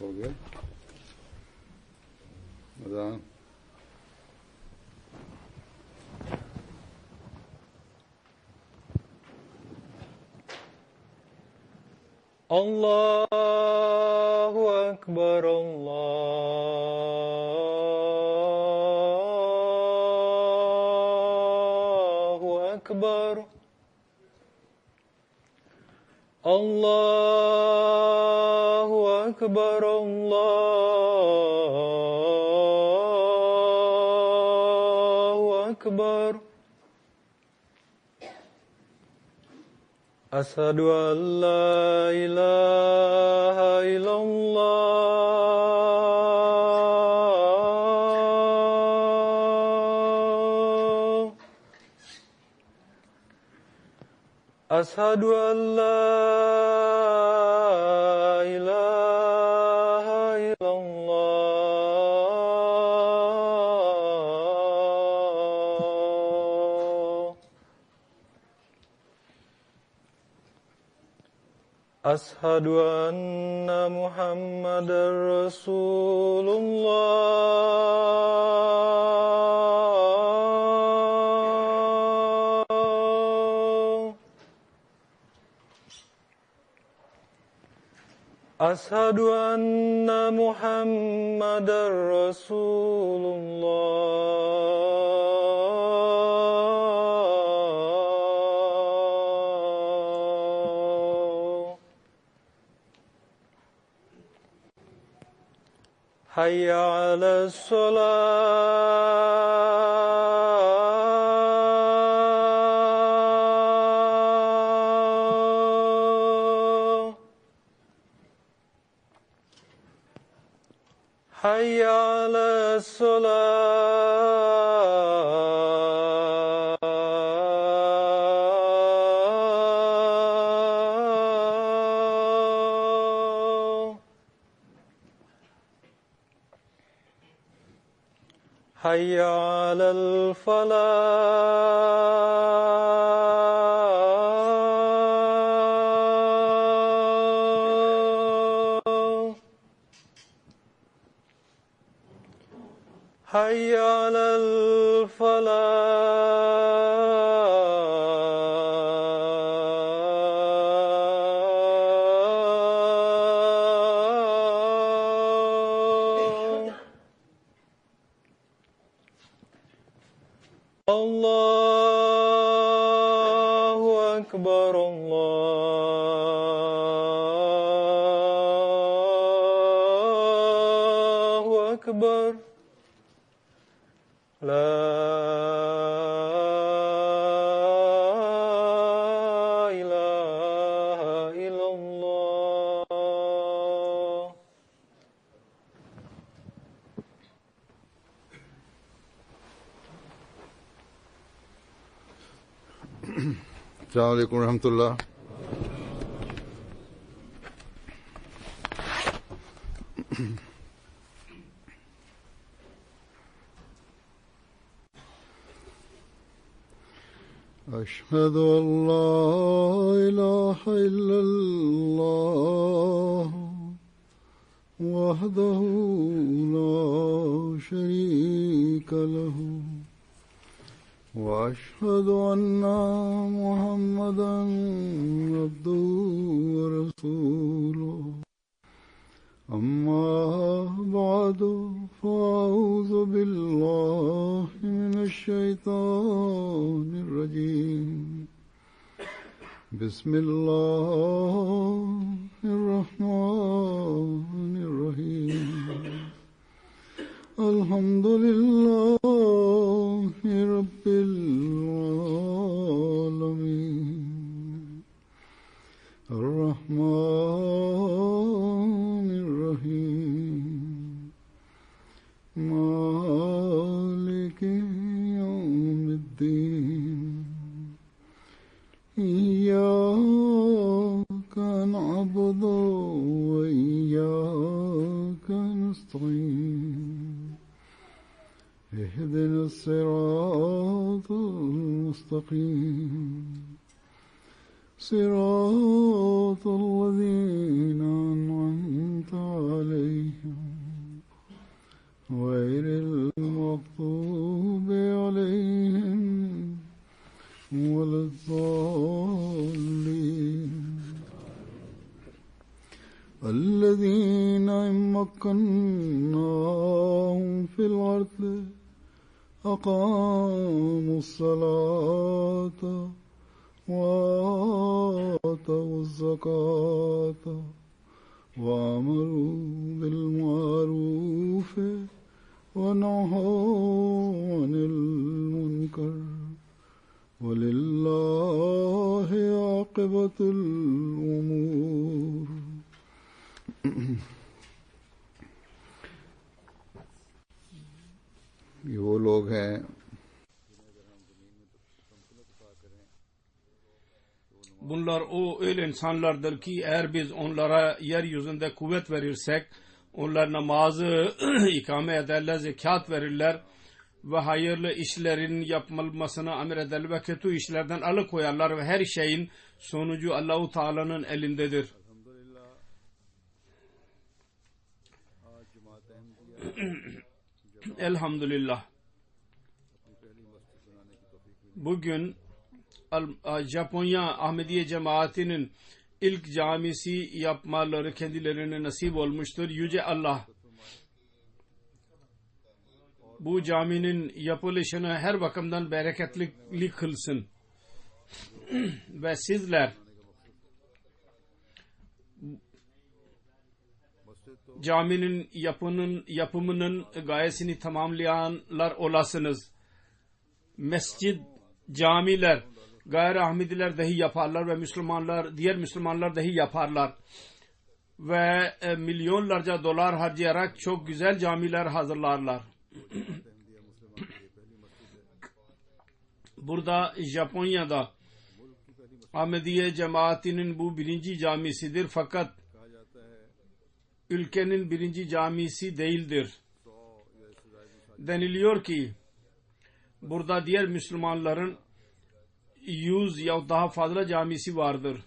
हो गया अज़ान। अल्लाहु अकबर अल्लाहु अकबर अल्लाहु अकबर अल्लाहु अकबर अशहदु अल्ला इलाहा इल्लल्लाह अशहदु अल्ला इलाहा इल्लल्लाह अशहदु अन्ना मुहम्मदर रसूलुल्लाह अशहदु अन्ना मुहम्मदर रसूलुल्लाह हय्या अलस सलाह हय्या अलस सलाह हय्या अलल फलाह हय्या अलल फलाह अल्लाहु अकबर अल्लाहु अकबर ला इलाहा इल्लल्लाह अस्सलाम वालेकुम रहमतुल्लाह। أشهد أن لا إله إلا الله وحده لا شريك له وأشهد أن محمدا عبده ورسوله أما بعد فأعوذ بالله من الشيطان الرجيم بسم الله الرحمن الرحيم الحمد لله رب العالمين الرحمن الرحيم مالك يوم الدين إياك نعبد وإياك نستعين اهدنا الصراط المستقيم صراط الذين أنعمت عليهم غير المغضوب عليهم ولا الضالين الذين إن مكناهم في الأرض أقاموا الصلاة وآتوا الزكاة وأمروا بالمعروف ونهوا عن المنكر ولله عاقبة الأمور. ये वो लोग हैं Bunlar öyle insanlardır ki eğer biz onlara yeryüzünde kuvvet verirsek onlar namazı ikame ederler, zekat verirler ve hayırlı işlerin yapılmasını emrederler ve kötü işlerden alıkoyarlar ve her şeyin sonucu Allah-u Teala'nın elindedir. Elhamdülillah. Bugün Japonya Ahmediye cemaatinin ilk camisi yapmaları kendilerine nasip olmuştur. Yüce Allah bu caminin yapılışını her bakımdan bereketli kılsın. Ve sizler caminin yapımının gayesini tamamlayanlar olasınız. Mescid, camiler, gayri Ahmediler dahi yaparlar ve Müslümanlar, diğer Müslümanlar dahi yaparlar. Ve milyonlarca dolar harcayarak çok güzel camiler hazırlarlar. Burada Japonya'da Ahmediye cemaatinin bu birinci camisidir fakat ülkenin birinci camisi değildir. Deniliyor ki burada diğer Müslümanların 100 ya daha fazla camisi vardır.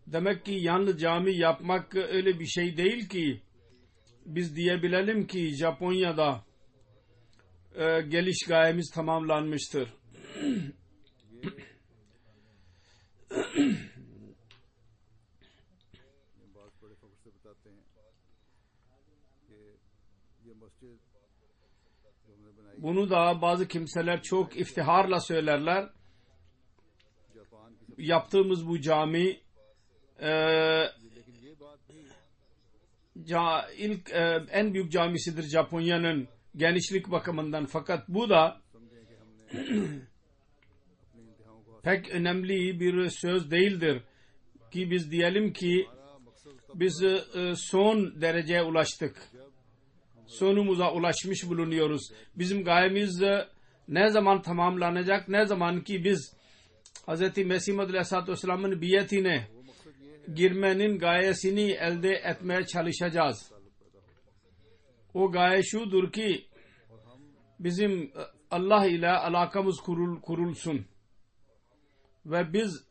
Demek ki yalnız cami yapmak öyle bir şey değil ki biz diyebilelim ki Japonya'da geliş gayemiz tamamlanmıştır. Bunu da bazı kimseler çok iftiharla söylerler. Yaptığımız bu cami en büyük camisidir Japonya'nın genişlik bakımından. Fakat bu da pek önemli bir söz değildir ki biz diyelim ki biz son dereceye ulaştık. Sonumuza ulaşmış bulunuyoruz. Bizim gayemiz ne zaman tamamlanacak? Ne zaman ki biz Hz. Mesih Maud Aleyhisselatü Vesselam'ın biyetine girmenin gayesini elde etmeye çalışacağız. O gaye şudur ki bizim Allah ile alakamız kurulsun ve biz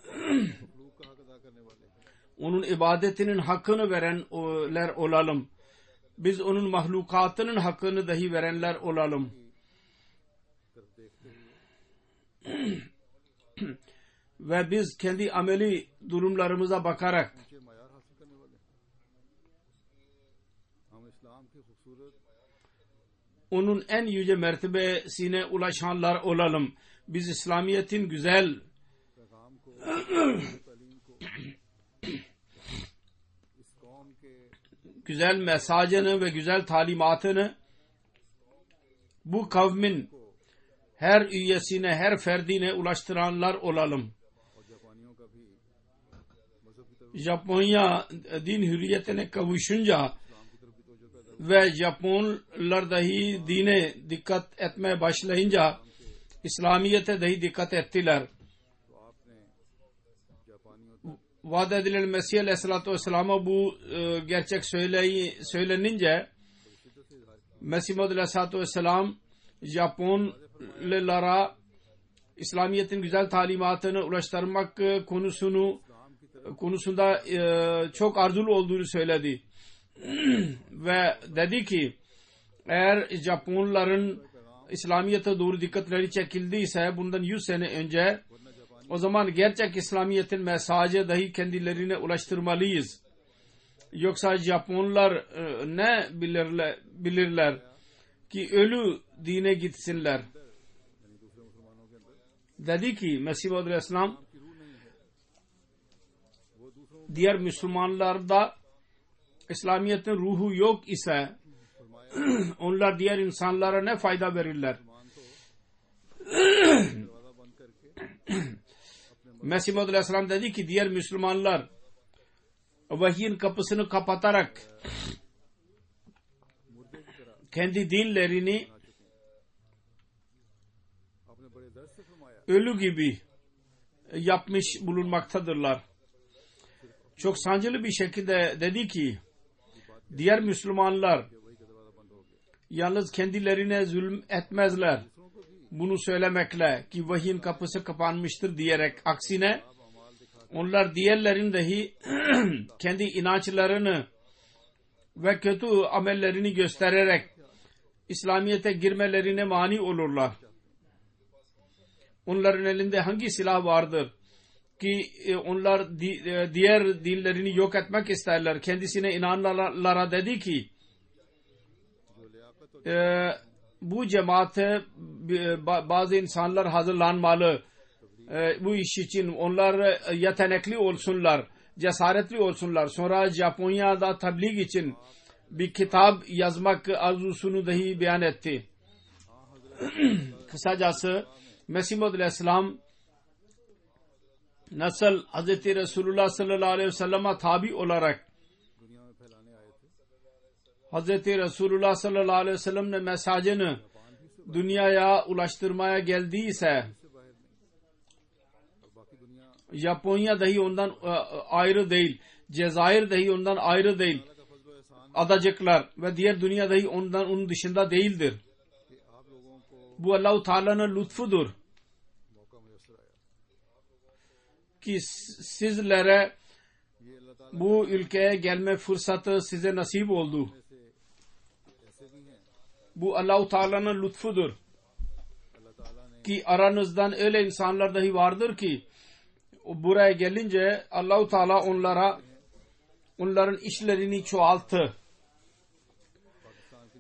onun ibadetinin hakkını verenler olalım. Biz onun mahlukatının hakkını dahi verenler olalım. Ve biz kendi ameli durumlarımıza bakarak onun en yüce mertebesine ulaşanlar olalım. Biz İslamiyet'in güzel mesajını ve güzel talimatını bu kavmin her üyesine, her ferdine ulaştıranlar olalım. Japonya din hürriyetine kavuşunca ve Japonlar dahi dine dikkat etmeye başlayınca İslamiyet'e dahi dikkat ettiler. Vaat edilen Mesih Aleyhisselatü Vesselam'a bu gerçek söylenince Mesih Aleyhisselatü Vesselam Japonlulara İslamiyet'in güzel talimatını ulaştırmak konusunu konusunda çok arzulu olduğunu söyledi. Ve dedi ki eğer Japonların İslamiyet'e doğru dikkatleri çekildiyse bundan 100 sene önce, o zaman gerçek İslamiyet'in mesajı dahi kendilerine ulaştırmalıyız. Yoksa Japonlar ne bilirler ki ölü dine gitsinler. Dedi ki Mesih Maud Aleyhisselam, diğer Müslümanlarda İslamiyet'in ruhu yok ise onlar diğer insanlara ne fayda verirler? Mesih Maud Aleyhisselam dedi ki diğer Müslümanlar vahyin kapısını kapatarak kendi dinlerini ölü gibi yapmış bulunmaktadırlar. Çok sancılı bir şekilde dedi ki diğer Müslümanlar yalnız kendilerine zulüm etmezler. Bunu söylemekle ki vahyin kapısı kapanmıştır diyerek, aksine onlar diğerlerin dahi kendi inançlarını ve kötü amellerini göstererek İslamiyet'e girmelerine mani olurlar. Onların elinde hangi silah vardır ki onlar diğer dinlerini yok etmek isterler? Kendisine inananlara dedi ki bu cemaate bazı insanlar hazırlanmalı. Bu iş için onlar yetenekli olsunlar, cesaretli olsunlar. Sonra Japonya'da tebliğ için bir kitap yazmak arzusunu dahi beyan etti. Kısacası Mesih Maud Aleyhisselam nasıl Hz. Resulullah sallallahu aleyhi ve sellem'e tabi olarak Hz. Resulullah sallallahu aleyhi ve sellem'in mesajını dünyaya ulaştırmaya geldiyse, Japonya dahi ondan ayrı değil, Cezayir dahi ondan ayrı değil, adacıklar ve diğer dünya dahi onun dışında değildir. Bu Allah-u Teala'nın lütfudur ki sizlere bu ülkeye gelme fırsatı size nasip oldu. Bu Allah-u Teala'nın lütfudur ki aranızdan öyle insanlar dahi vardır ki buraya gelince Allah-u Teala onların işlerini çoğalttı.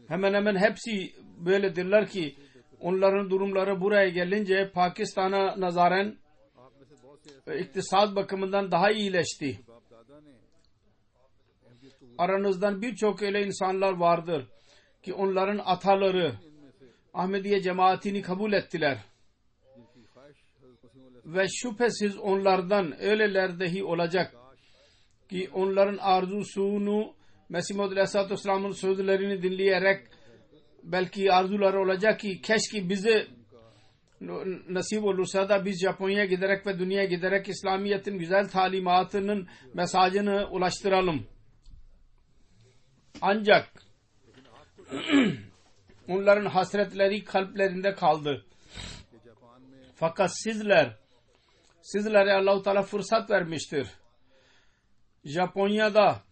Hemen hemen hepsi böyledirler ki onların durumları buraya gelince Pakistan'a nazaren iktisat bakımından daha iyileşti. Aranızdan birçok öyle insanlar vardır ki onların ataları Ahmediye cemaatini kabul ettiler. Ve şüphesiz onlardan öyleler dahi olacak ki onların arzusunu Mesih Maud Aleyhisselatü Vesselam'ın sözlerini dinleyerek belki arzuları olacak ki keşke bize nasip olursa da biz Japonya'ya giderek ve dünyaya giderek İslamiyet'in güzel talimatının mesajını ulaştıralım. Ancak onların hasretleri kalplerinde kaldı. Fakat sizlere Allah-u Teala fırsat vermiştir. Japonya'da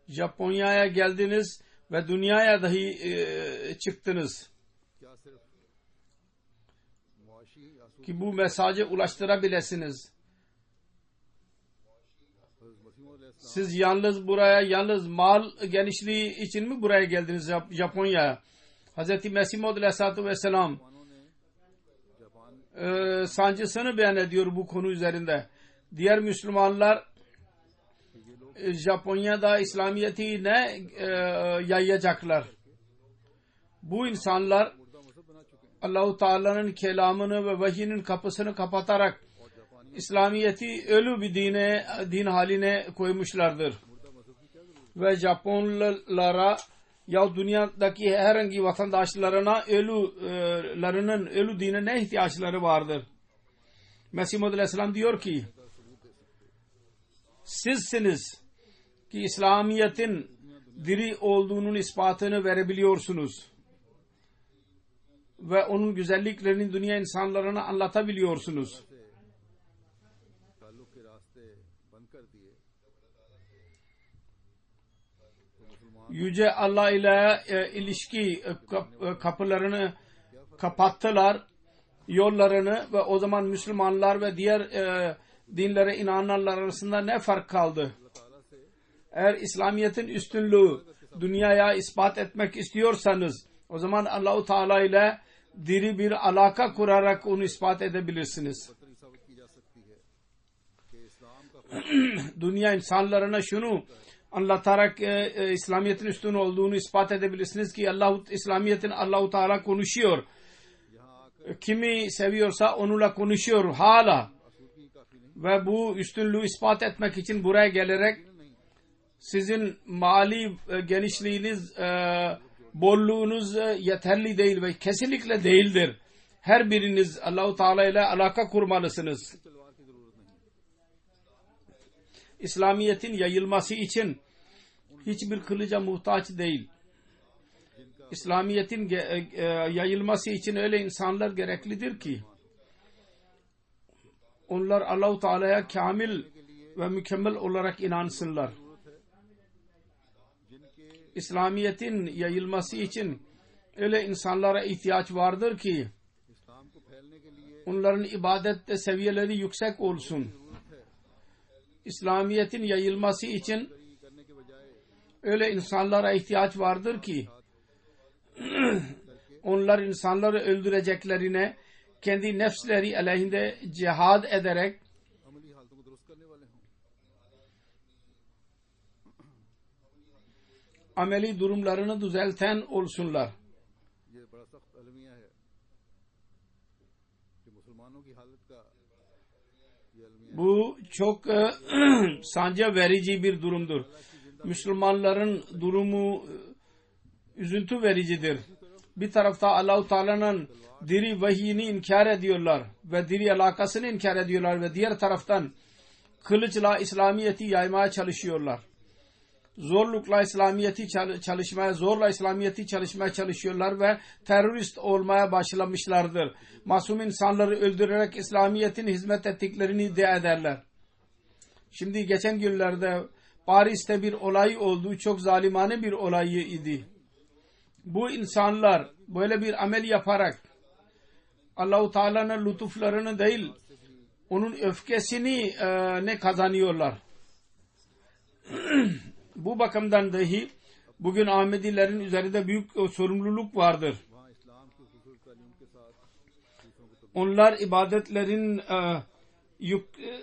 Japonya'ya geldiniz ve dünyaya dahi çıktınız ki bu mesajı ulaştırabilirsiniz. Siz yalnız mal genişliği için mi buraya geldiniz Japonya'ya? Hz. Mesih Maud Aleyhisselatü Vesselam sancısını beyan ediyor bu konu üzerinde. Diğer Müslümanlar Japonya'da İslamiyet'i ne yayacaklar? Bu insanlar Allah-u Teala'nın kelamını ve vahyinin kapısını kapatarak İslamiyet'i ölü bir din haline koymuşlardır. Ve Japonlara ya dünyadaki herhangi vatandaşlarına ölü dine ne ihtiyaçları vardır? Mesih Maud Aleyhisselam diyor ki sizsiniz ki İslamiyet'in diri olduğunun ispatını verebiliyorsunuz. ve onun güzelliklerini dünya insanlarına anlatabiliyorsunuz. ताल्लुक के रास्ते बंद कर दिए Yüce Allah ile ilişki kapılarını kapattılar, yollarını, ve o zaman Müslümanlar ve diğer dinlere inananlar arasında ne fark kaldı? Eğer İslamiyet'in üstünlüğü dünyaya ispat etmek istiyorsanız, o zaman Allah-u Teala ile diri bir alaka kurarak onu ispat edebilirsiniz. Dünya insanlarına şunu anlatarak İslamiyet'in üstün olduğunu ispat edebilirsiniz ki İslamiyet'in Allah-u Teala konuşuyor. Kimi seviyorsa onunla konuşuyor hala. Ve bu üstünlüğü ispat etmek için buraya gelerek sizin mali genişliğiniz, bolluğunuz yeterli değil ve kesinlikle değildir. Her biriniz Allah-u Teala ile alaka kurmalısınız. İslamiyet'in yayılması için hiçbir kılıca muhtaç değil. İslamiyet'in yayılması için öyle insanlar gereklidir ki onlar Allah-u Teala'ya kamil ve mükemmel olarak inansınlar. İslamiyet'in yayılması için öyle insanlara ihtiyaç vardır ki onların ibadet seviyeleri yüksek olsun. İslamiyet'in yayılması için öyle insanlara ihtiyaç vardır ki onlar insanları öldüreceklerine kendi nefsleri aleyhinde cihad ederek ameli durumlarını düzelten olsunlar. Bu çok sancı verici bir durumdur. Müslümanların durumu üzüntü vericidir. Bir tarafta Allah-u Teala'nın diri vahyini inkar ediyorlar ve diri alakasını inkar ediyorlar ve diğer taraftan kılıçla İslamiyet'i yaymaya çalışıyorlar. Zorla İslamiyet'i çalışmaya çalışıyorlar ve terörist olmaya başlamışlardır. Masum insanları öldürerek İslamiyet'in hizmet ettiklerini iddia ederler. Şimdi geçen günlerde Paris'te bir olay oldu. Çok zalimane bir olay idi. Bu insanlar böyle bir amel yaparak Allah-u Teala'nın lütuflarını değil, onun öfkesini ne kazanıyorlar. Bu bakımdan dahi bugün Ahmedilerin üzerinde büyük sorumluluk vardır. Onlar ibadetlerin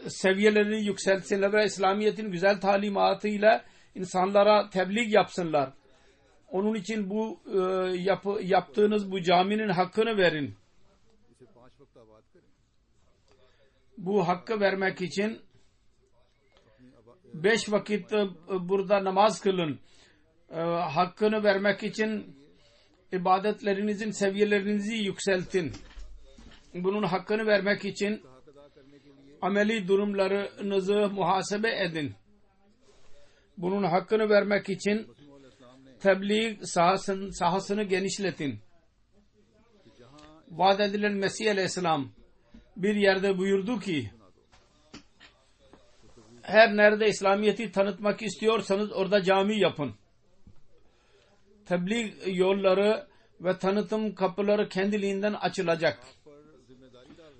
seviyelerini yükseltsinler ve İslamiyet'in güzel talimatıyla insanlara tebliğ yapsınlar. Onun için bu yaptığınız bu caminin hakkını verin. Bu hakkı vermek için 5 vakit burada namaz kılın. Hakkını vermek için ibadetlerinizin seviyelerinizi yükseltin. Bunun hakkını vermek için ameli durumlarınızı muhasebe edin. Bunun hakkını vermek için tebliğ sahasını genişletin. Vaat edilen Mesih Aleyhisselam bir yerde buyurdu ki her nerede İslamiyet'i tanıtmak istiyorsanız orada cami yapın. Tebliğ yolları ve tanıtım kapıları kendiliğinden açılacak.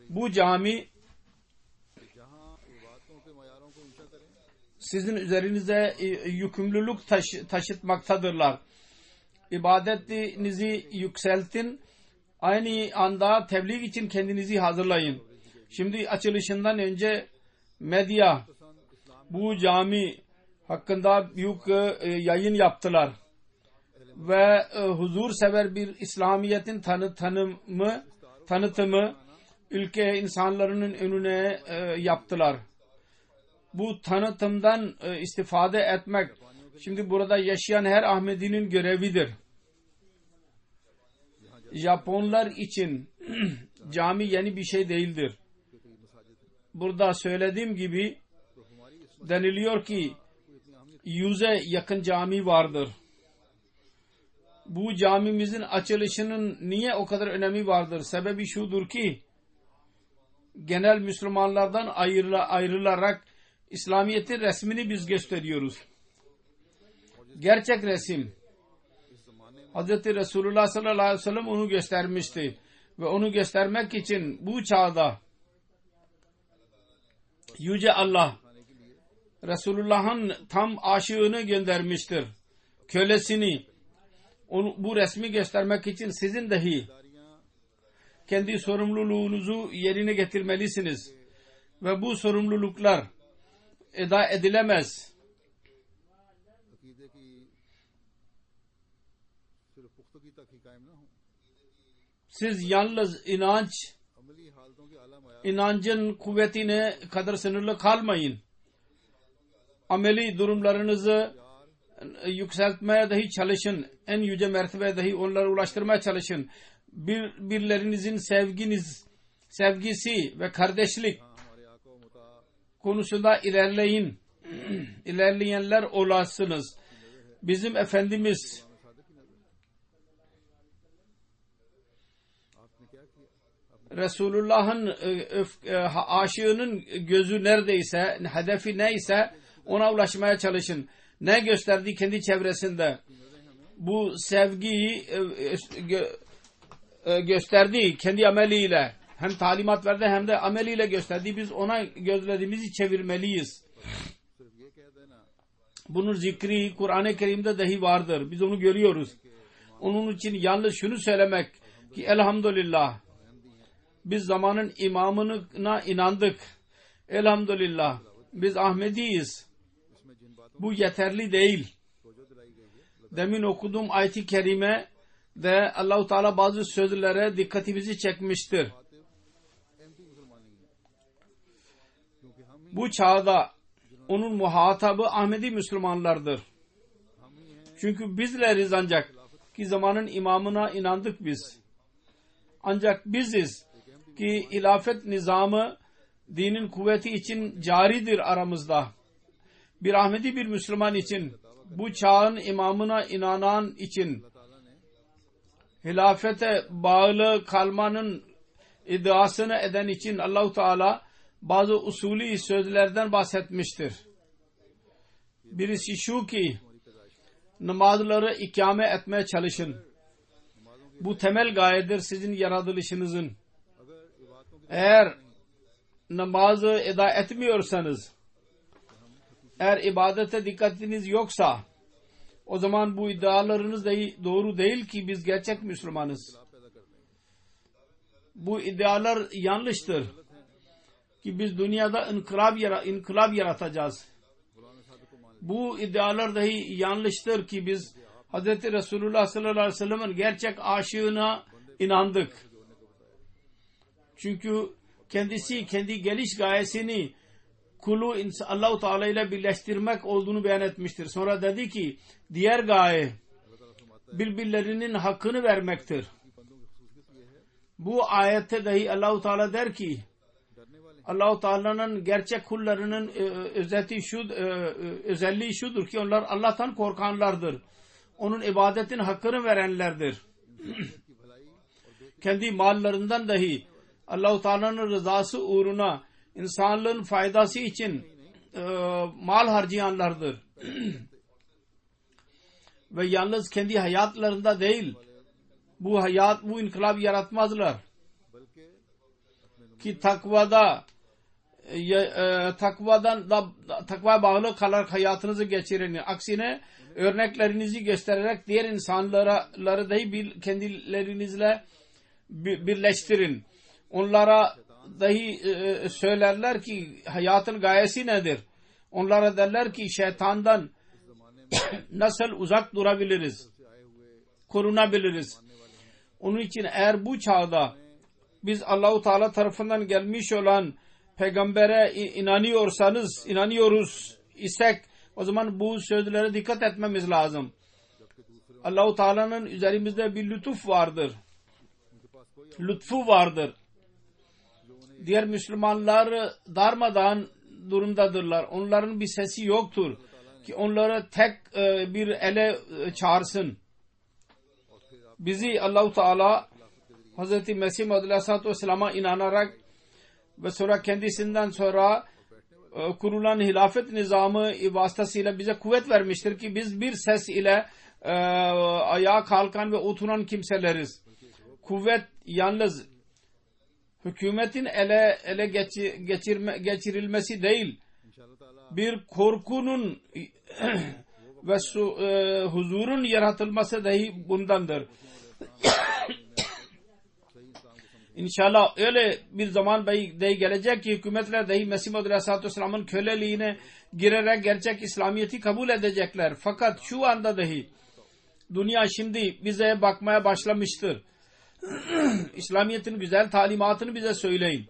Bu cami sizin üzerinize yükümlülük taşıtmaktadırlar. İbadetinizi yükseltin. Aynı anda tebliğ için kendinizi hazırlayın. Şimdi açılışından önce medya bu cami hakkında büyük yayın yaptılar. Ve huzursever bir İslamiyet'in tanıtımı ülke insanların önüne yaptılar. Bu tanıtımdan istifade etmek şimdi burada yaşayan her Ahmedi'nin görevidir. Japonlar için cami yeni bir şey değildir. Burada söylediğim gibi deniliyor ki 100'e yakın cami vardır. Bu camimizin açılışının niye o kadar önemi vardır? Sebebi şudur ki genel Müslümanlardan ayrılarak İslamiyet'in resmini biz gösteriyoruz. Gerçek resim Hz. Resulullah sallallahu aleyhi ve sellem onu göstermişti. Ve onu göstermek için bu çağda Yüce Allah Resulullah'ın tam aşığını göndermiştir. Kölesini. Bu resmi göstermek için sizin dahi kendi sorumluluğunuzu yerine getirmelisiniz. Ve bu sorumluluklar eda edilemez. Siz yalnız inancın kuvvetine kadar sınırlı kalmayın. Ameli durumlarınızı yükseltmeye dahi çalışın. En yüce mertebeye dahi onları ulaştırmaya çalışın. Birbirlerinizin sevgisi ve kardeşlik konusunda ilerleyin. İlerleyenler olasınız. Bizim Efendimiz Resulullah'ın aşığının gözü neredeyse, hedefi neyse ona ulaşmaya çalışın. Ne gösterdiği kendi çevresinde. Bu sevgiyi gösterdiği kendi ameliyle. Hem talimat verdi hem de ameliyle gösterdiği. Biz ona gözlerimizi çevirmeliyiz. Bunun zikri Kur'an-ı Kerim'de dahi vardır. Biz onu görüyoruz. Onun için yalnız şunu söylemek ki elhamdülillah biz zamanın imamına inandık. Elhamdülillah biz Ahmediyiz. Bu yeterli değil. Demin okuduğum ayet-i kerime de Allah-u Teala bazı sözlere dikkatimizi çekmiştir. Bu çağda onun muhatabı Ahmedi Müslümanlardır. Çünkü bizleriz ancak ki zamanın imamına inandık biz. Ancak biziz ki hilafet nizamı dinin kuvveti için caridir aramızda. Bir Ahmedi bir Müslüman için, bu çağın imamına inanan için hilafete bağlı kalmanın iddiasını eden için Allah-u Teala bazı usulü sözlerden bahsetmiştir. Birisi şu ki namazları ikame etmeye çalışın. Bu temel gayedir sizin yaratılışınızın. Eğer namazı eda etmiyorsanız, eğer ibadete dikkatiniz yoksa, o zaman bu iddialarınız doğru değil ki biz gerçek Müslümanız. Bu iddialar yanlıştır ki biz dünyada inkılap yaratacağız. Bu iddialar dahi yanlıştır ki biz Hz. Resulullah sallallahu aleyhi ve sellem'in gerçek aşığına inandık. Çünkü kendisi kendi geliş gayesini kulu Allah-u Teala ile birleştirmek olduğunu beyan etmiştir. Sonra dedi ki diğer gaye birbirlerinin hakkını vermektir. Bu ayette dahi Allah-u Teala der ki Allah-u Teala'nın gerçek kullarının özelliği şudur ki onlar Allah'tan korkanlardır. Onun ibadetin hakkını verenlerdir. Kendi mallarından dahi Allah-u Teala'nın rızası uğruna insanlığın faydası için mal harcayanlardır. Ve yalnız kendi hayatlarında değil, bu inkılap yaratmazlar. Ki takvaya bağlı kalarak hayatınızı geçirin. Aksine örneklerinizi göstererek diğer insanları dahi kendilerinizle birleştirin. Onlara dahi söylerler ki hayatın gayesi nedir? Onlara derler ki şeytandan nasıl uzak durabiliriz? Korunabiliriz. Onun için eğer bu çağda biz Allah-u Teala tarafından gelmiş olan peygambere inanıyoruz isek o zaman bu sözlere dikkat etmemiz lazım. Allah-u Teala'nın üzerimizde bir lütuf vardır. Lütfu vardır. Diğer Müslümanlar darmadağın durumdadırlar. Onların bir sesi yoktur ki onları tek bir ele çağırsın. bizi Allah-u Teala Hz. Mesih Maud Aleyhisselatü Vesselam'a inanarak ve sonra kendisinden sonra kurulan hilafet nizamı vasıtasıyla bize kuvvet vermiştir ki biz bir ses ile ayağa kalkan ve oturan kimseleriz. Kuvvet yalnız hükümetin ele geçirilmesi değil, bir korkunun ve huzurun yaratılması dahi bundandır. İnşallah öyle bir zaman dahi gelecek ki hükümetler dahi Mesih Maud Aleyhisselatü Vesselam'ın köleliğine girerek gerçek İslamiyet'i kabul edecekler. Fakat şu anda dahi dünya şimdi bize bakmaya başlamıştır. İslamiyet'in güzel talimatını bize söyleyin.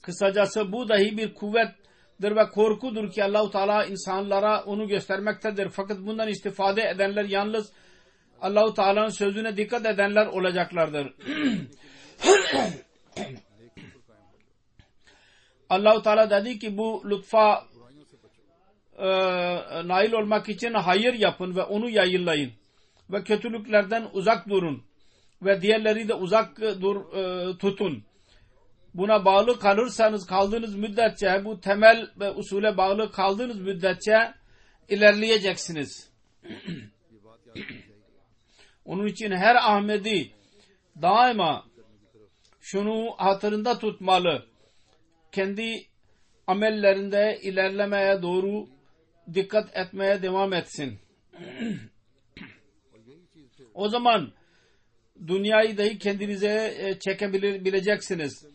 Kısacası bu dahi bir kuvvettir ve korkudur ki Allah-u Teala insanlara onu göstermektedir. Fakat bundan istifade edenler yalnız Allah-u Teala'nın sözüne dikkat edenler olacaklardır. Allah-u Teala dedi ki bu lütfa nail olmak için hayır yapın ve onu yayınlayın. Ve kötülüklerden uzak durun. Ve diğerleri de uzak tutun. Buna bağlı kaldığınız müddetçe, bu temel ve usule bağlı kaldığınız müddetçe ilerleyeceksiniz. Onun için her Ahmedi daima şunu hatırında tutmalı. Kendi amellerinde ilerlemeye doğru dikkat etmeye devam etsin. O zaman dünyayı dahi kendinize çekebileceksiniz.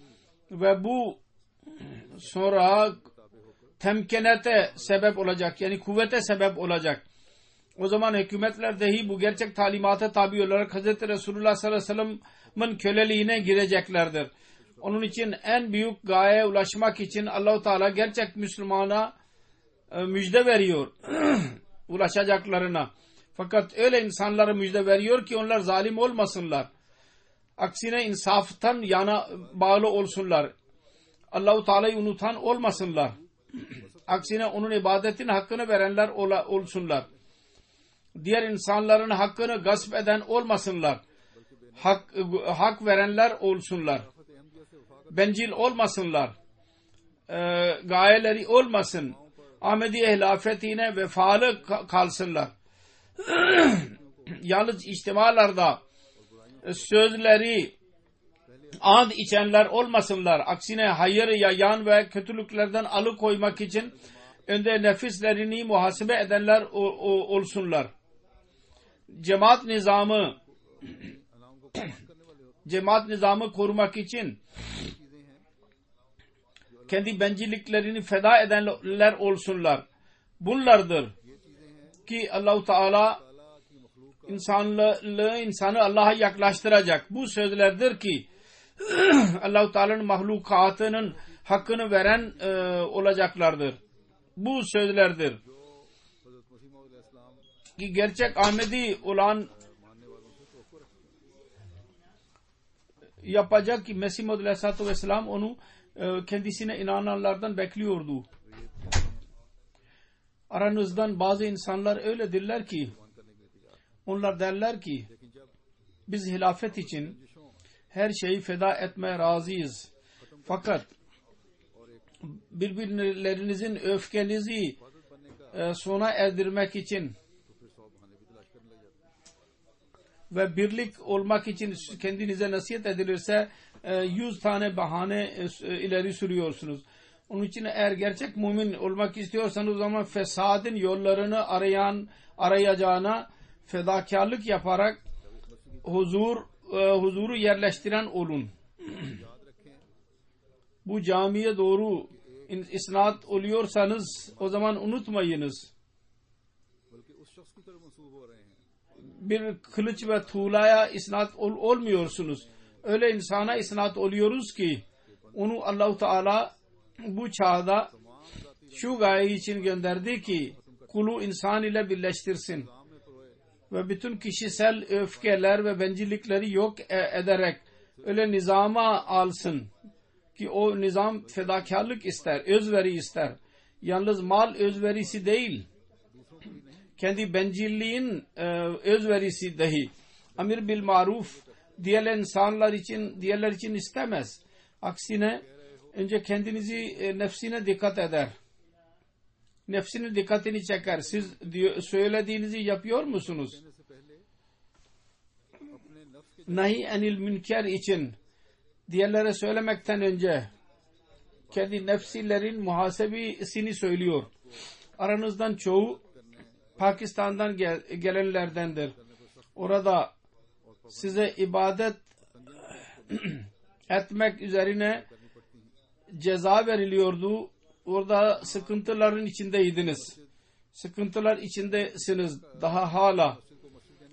Ve bu sonra temkenete sebep olacak. Yani kuvvete sebep olacak. O zaman hükümetler dahi bu gerçek talimata tabi olarak Hz. Resulullah sallallahu aleyhi ve sellem'in köleliğine gireceklerdir. Onun için en büyük gayeye ulaşmak için Allah-u Teala gerçek Müslümana müjde veriyor. Ulaşacaklarına. Fakat öyle insanlara müjde veriyor ki onlar zalim olmasınlar. Aksine insaftan yana bağlı olsunlar. Allah-u Teala'yı unutan olmasınlar. Aksine onun ibadetin hakkını verenler olsunlar. Diğer insanların hakkını gasp eden olmasınlar. Hak verenler olsunlar. Bencil olmasınlar. Gayeleri olmasın. Ahmediye hilafetine vefalı kalsınlar. Yalnız içtimalarda sözleri and içenler olmasınlar. Aksine hayır yayan ve kötülüklerden alıkoymak için önde nefislerini muhasebe edenler olsunlar. Cemaat nizamı korumak için kendi bencilliklerini feda edenler olsunlar. Bunlardır ki Allah-u Teala insanı Allah'a yaklaştıracak. Bu sözlerdir ki Allah-u Teala'nın mahlukatının hakkını veren olacaklardır. Bu sözlerdir ki gerçek Ahmedi olan yapacak ki Mesih Maud Aleyhisselatü Vesselam onu kendisine inananlardan bekliyordu. Aranızdan bazı insanlar öyledirler ki onlar derler ki biz hilafet için her şeyi feda etmeye razıyız. Fakat birbirlerinizin öfkenizi sona erdirmek için ve birlik olmak için kendinize nasihat edilirse 100 tane bahane ileri sürüyorsunuz. Onun için eğer gerçek mümin olmak istiyorsanız o zaman fesadın yollarını arayacağına fedakarlık yaparak huzuru yerleştiren olun. Bu camiye doğru isnat oluyorsanız o zaman unutmayınız. Bir kılıç ve tuğlaya isnat olmuyorsunuz. Öyle insana isnat oluyoruz ki onu Allah-u Teala bu çağda şu gaye için gönderdi ki kulu insan ile birleştirsin ve bütün kişisel öfkeler ve bencillikleri yok ederek öyle nizama alsın ki o nizam fedakarlık ister, özveri ister. Yalnız mal özverisi değil. kendi bencilliğin özverisi dahi emir bil maruf diğerler için istemez. Aksine önce kendinizi nefsine dikkat eder. Nefsinin dikkatini çeker. Siz söylediğinizi yapıyor musunuz? Nahi enil münker için diğerlere söylemekten önce kendi nefsilerin muhasebesini söylüyor. Aranızdan çoğu Pakistan'dan gelenlerdendir. Orada size ibadet etmek üzerine ceza veriliyordu. Orada sıkıntıların içindeydiniz. Sıkıntılar içindesiniz daha hala.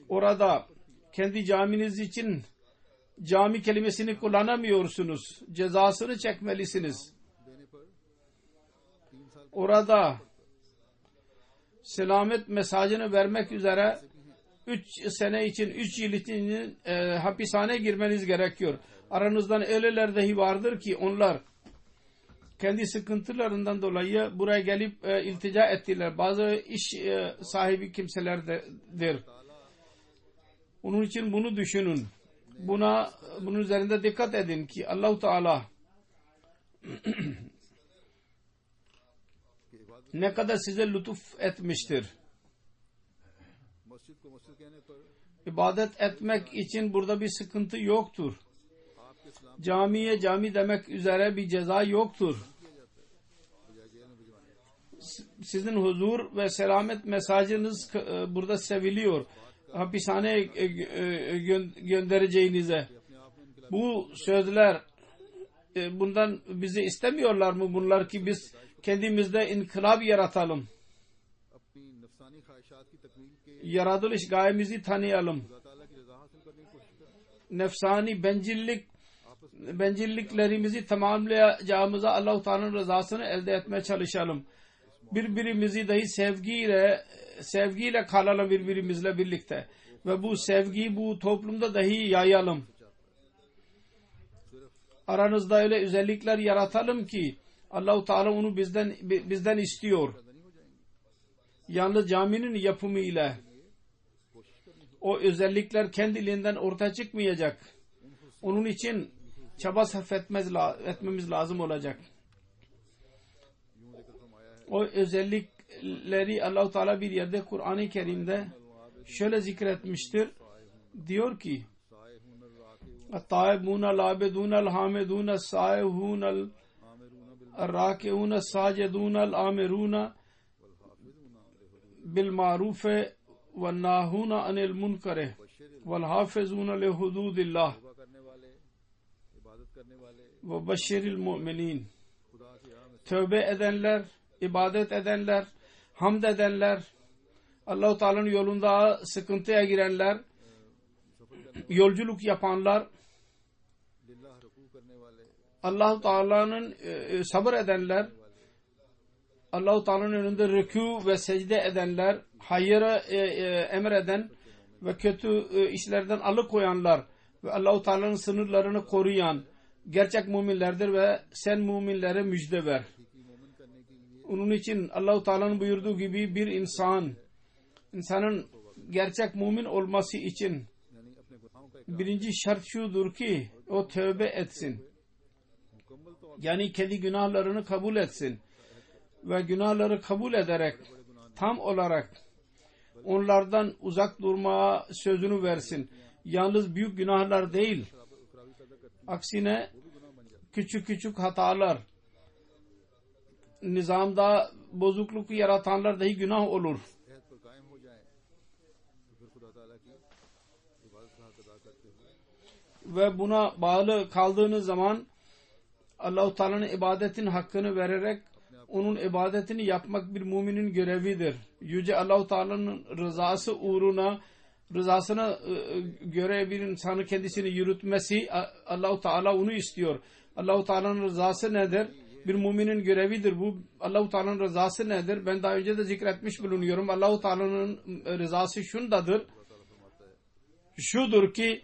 Orada kendi caminiz için cami kelimesini kullanamıyorsunuz. Cezasını çekmelisiniz. Orada selamet mesajını vermek üzere 3 sene için 3 yıl için hapishaneye girmeniz gerekiyor. Aranızdan öyleler dahi vardır ki onlar kendi sıkıntılarından dolayı buraya gelip iltica ettiler. Bazı iş sahibi kimselerdir. Onun için bunu düşünün. Bunun üzerinde dikkat edin ki Allah-u Teala ne kadar size lütuf etmiştir. İbadet etmek için burada bir sıkıntı yoktur. Camiye cami demek üzere bir ceza yoktur. Sizin huzur ve selamet mesajınız burada seviliyor. Hapishaneye göndereceğinize. Bu sözler bundan bizi istemiyorlar mı bunlar ki biz kendimizde inkılap yaratalım. Yaratılış gayemizi tanıyalım. Nefsani bencilliklerimizi tamamlayacağımıza Allah-u Teala'nın rızasını elde etmeye çalışalım. Birbirimizi dahi sevgiyle kalalım birbirimizle birlikte. Ve bu sevgiyi bu toplumda dahi yayalım. Aranızda öyle özellikler yaratalım ki Allah-u Teala onu bizden istiyor. Yalnız caminin yapımı ile o özellikler kendiliğinden ortaya çıkmayacak. Onun için çaba sarf etmemiz lazım olacak. O özellikleri Allah-u Teala bir yerde Kur'an-ı Kerim'de şöyle zikretmiştir. Diyor ki الطائبون العابدون الحامدون السائحون الراكعون الساجدون الآمرون بالمعروف والناهون عن المنكر والحافظون لحدود الله وبشر المؤمنين. Tövbe edenler, ibadet edenler, hamd edenler, Allah-u Teala'nın yolunda sıkıntıya girenler, yolculuk yapanlar, Allah-u Teala'nın sabır edenler, Allah-u Teala'nın önünde rükû ve secde edenler, hayırı emreden ve kötü işlerden alıkoyanlar ve Allah-u Teala'nın sınırlarını koruyan gerçek müminlerdir ve sen müminlere müjde ver. Onun için Allah-u Teala'nın buyurduğu gibi bir insanın gerçek mümin olması için birinci şart şudur ki o tövbe etsin. Yani kendi günahlarını kabul etsin. Ve günahları kabul ederek tam olarak onlardan uzak durmaya sözünü versin. Yalnız büyük günahlar değil. Aksine küçük hatalar, nizamda bozukluk yaratanlar dahi günah olur. Ve buna bağlı kaldığınız zaman Allah-u Teala'nın ibadetin hakkını vererek onun ibadetini yapmak bir müminin görevidir. Yüce Allah-u Teala'nın rızası uğruna, rızasına göre bir insanı kendisini yürütmesi, Allah-u Teala onu istiyor. Allah-u Teala'nın rızası nedir? Bir müminin görevidir bu. Allah-u Teala'nın rızası nedir? Ben daha önce de zikretmiş bulunuyorum. Allah-u Teala'nın rızası şundadır. Şudur ki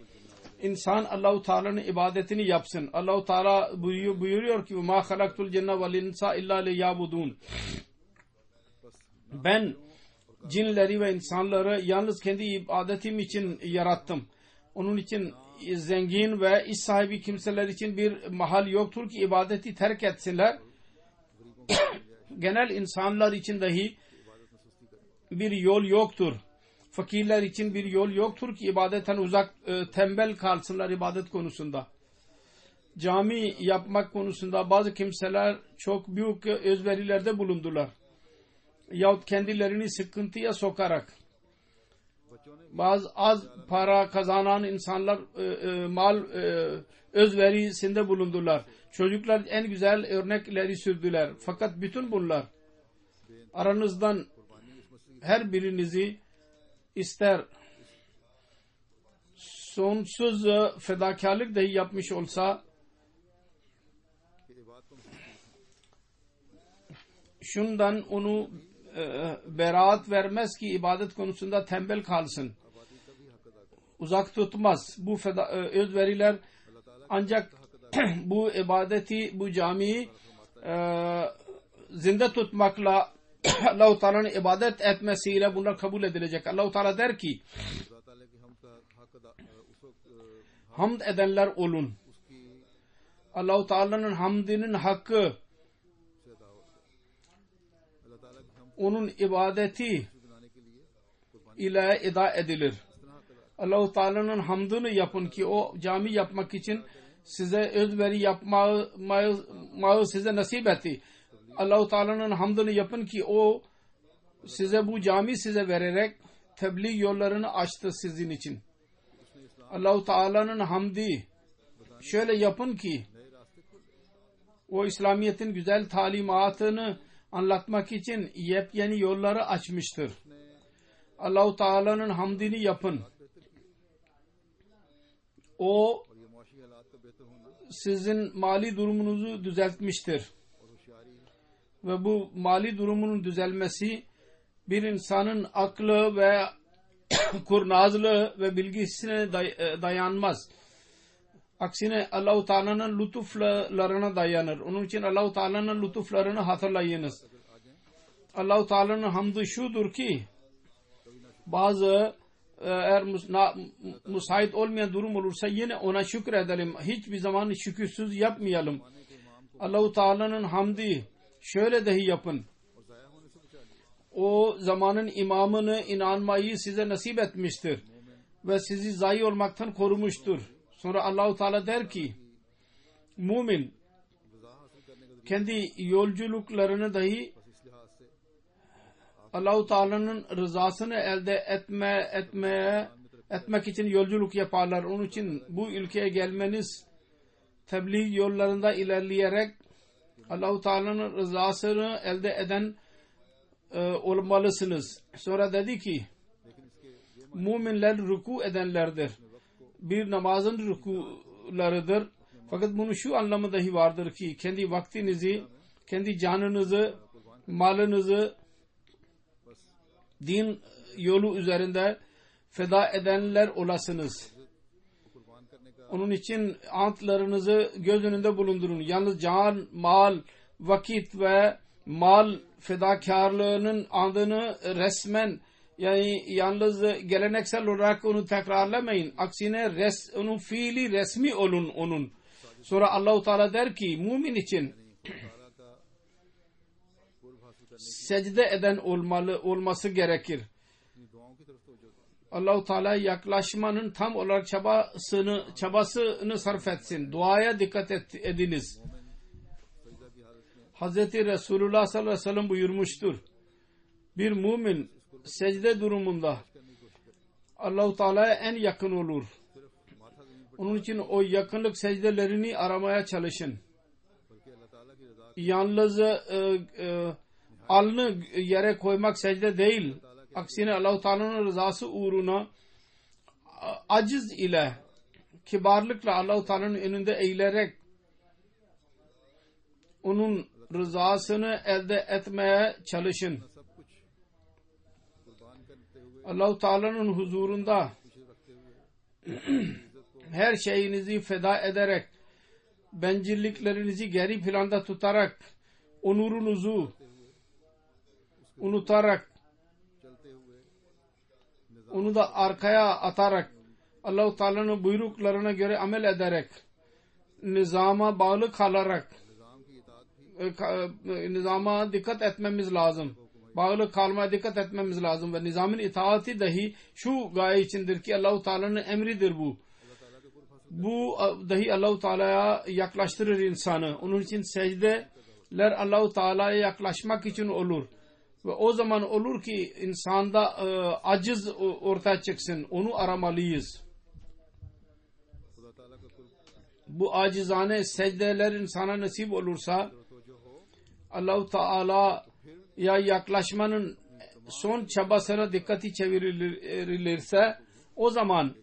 İnsan Allah-u Teala'nın ibadetini yapsın. Allah-u Teala buyuruyor ki مَا خَلَقْتُ الْجَنَّ وَالْاِنْسَ اِلَّا لِيَعْبُدُونَ. Ben cinleri ve insanları yalnız kendi ibadetim için yarattım. Onun için zengin ve iş sahibi kimseler için bir mahal yoktur ki ibadeti terk etsinler. Genel insanlar için dahi bir yol yoktur. Fakirler için bir yol yoktur ki ibadetten uzak, tembel kalsınlar ibadet konusunda. Cami yapmak konusunda bazı kimseler çok büyük özverilerde bulundular. Yahut kendilerini sıkıntıya sokarak bazı az para kazanan insanlar mal özverisinde bulundular. Çocuklar en güzel örnekleri sürdüler. Fakat bütün bunlar aranızdan her birinizi ister sonsuz fedakarlık dahi yapmış olsa şundan onu beraat vermez ki ibadet konusunda tembel kalsın. Uzak tutmaz. Bu özveriler ancak bu ibadeti, bu camiyi zinde tutmakla Allah-u Teala'nın ibadet etmesiyle bunlar kabul edilecek. Allah-u Teala der ki hamd edenler olun. Allah-u Teala'nın hamdinin hakkı onun ibadeti ile eda edilir. Allah-u Teala'nın hamdını yapın ki o cami yapmak için size özveri yapmayı size nasip etti. Allah-u Teala'nın hamdını yapın ki o size bu cami size vererek tebliğ yollarını açtı sizin için. Allah-u Teala'nın hamdi şöyle yapın ki o İslamiyet'in güzel talimatını anlatmak için yepyeni yolları açmıştır. Allah-u Teala'nın hamdini yapın. O sizin mali durumunuzu düzeltmiştir. Ve bu mali durumunun düzelmesi bir insanın aklı ve kurnazlığı ve bilgisine dayanmaz. Aksine Allah-u Teala'nın lütuflarına dayanır. Onun için Allah-u Teala'nın lütuflarını hatırlayınız. Allah-u Teala'nın hamdı şudur ki bazı eğer müsait olmayan durum olursa yine ona şükredelim. Hiçbir zaman şükürsüz yapmayalım. Allah-u Teala'nın hamdi şöyle dahi yapın. O zamanın imamını inanmayı size nasip etmiştir. Ve sizi zayi olmaktan korumuştur. Sonra Allah-u Teala der ki mümin kendi yolculuklarını dahi Allah-u Teala'nın rızasını elde etmek için yolculuk yaparlar. Onun için bu ülkeye gelmeniz tebliğ yollarında ilerleyerek Allah-u Teala'nın rızasını elde eden olmalısınız. Sonra dedi ki müminler ruku edenlerdir. Bir namazın rukularıdır. Fakat bunun şu anlamı dahi vardır ki kendi vaktinizi, kendi canınızı, malınızı din yolu üzerinde feda edenler olasınız. Onun için antlarınızı göz önünde bulundurun. Yalnız can, mal, vakit ve mal fedakarlığının andını resmen yani yalnız geleneksel olarak onu tekrarlamayın. Aksine onun fiili resmi olun onun. Sonra Allah-u Teala der ki mümin için secde eden olması gerekir. Allah-u Teala yaklaşmanın tam olarak çabasını sarf etsin. Duaya dikkat ediniz. Hazreti Resulullah sallallahu aleyhi ve sellem buyurmuştur. Bir mümin secde durumunda Allah-u Teala'ya en yakın olur. Onun için o yakınlık secdelerini aramaya çalışın. Yalnız alnı yere koymak secde değil. Aksine Allah-u Teala'nın rızası uğruna aciz ile kibarlıkla Allah-u Teala'nın önünde eğilerek onun rızasını elde etmeye çalışın. Allah-u Teala'nın huzurunda her şeyinizi feda ederek, bencilliklerinizi geri planda tutarak, onurunuzu unutarak onu da arkaya atarak Allah-u Teala'nın buyruklarına göre amel ederek nizama bağlı kalarak nizama dikkat etmemiz lazım. Bağlı kalmaya dikkat etmemiz lazım ve nizamın itaati dahi şu gaye içindir ki Allah-u Teala'nın emridir bu. Bu dahi Allah-u Teala'ya yaklaştırır insanı. Onun için secdeler Allah-u Teala'ya yaklaşmak için olur. Ve o zaman olur ki insanda aciz ortaya çıksın. Onu aramalıyız. Bu acizane secdeler insana nasip olursa Allah-u Teala'ya yaklaşmanın son çabasına dikkati çevrilirse o zaman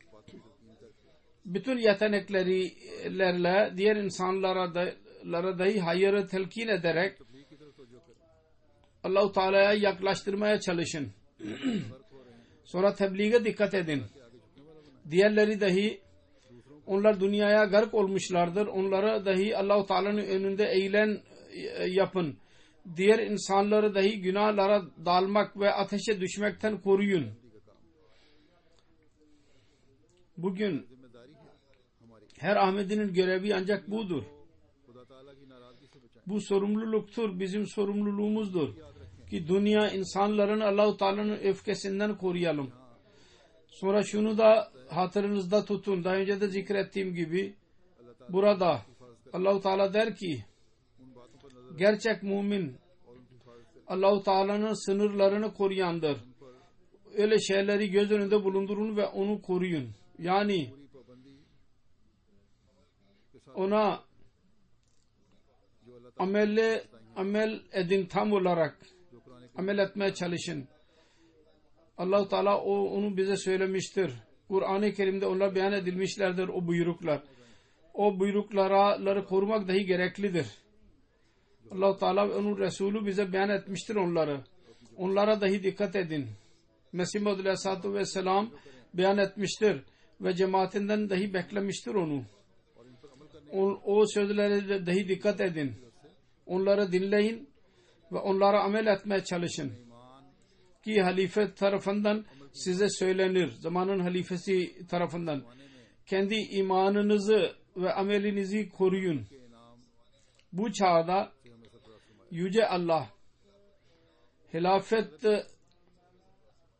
bütün yeteneklerle diğer insanlara dahi hayırı telkin ederek Allah-u Teala'ya yaklaştırmaya çalışın. Sonra tebliğe dikkat edin. Diğerleri dahi onlar dünyaya gark olmuşlardır. Onlara dahi Allah-u Teala'nın önünde eğlen yapın. Diğer insanları dahi günahlara dalmak ve ateşe düşmekten koruyun. Bugün her Ahmedi'nin görevi ancak budur. Bu sorumluluktur, bizim sorumluluğumuzdur. Ki dünya insanların Allah-u Teala'nın öfkesinden koruyalım. Sonra şunu da hatırınızda tutun. Daha önce de zikrettiğim gibi burada Allah-u Teala der ki gerçek mümin Allah-u Teala'nın sınırlarını koruyandır. Öyle şeyleri göz önünde bulundurun ve onu koruyun. Yani ona amel edin, tam olarak amel etmeye çalışın. Allah-u Teala onu bize söylemiştir. Kur'an-ı Kerim'de onlar beyan edilmişlerdir o buyruklar. O buyrukları korumak dahi gereklidir. Allah-u Teala ve onun Resulü bize beyan etmiştir onları. Onlara dahi dikkat edin. Mesih Muhammed Aleyhisselatü Vesselam beyan etmiştir ve cemaatinden dahi beklemiştir onu. O sözlere dahi dikkat edin. Onları dinleyin ve onlara amel etmeye çalışın. Ki halife tarafından size söylenir. Zamanın halifesi tarafından. Kendi imanınızı ve amelinizi koruyun. Bu çağda Yüce Allah hilafet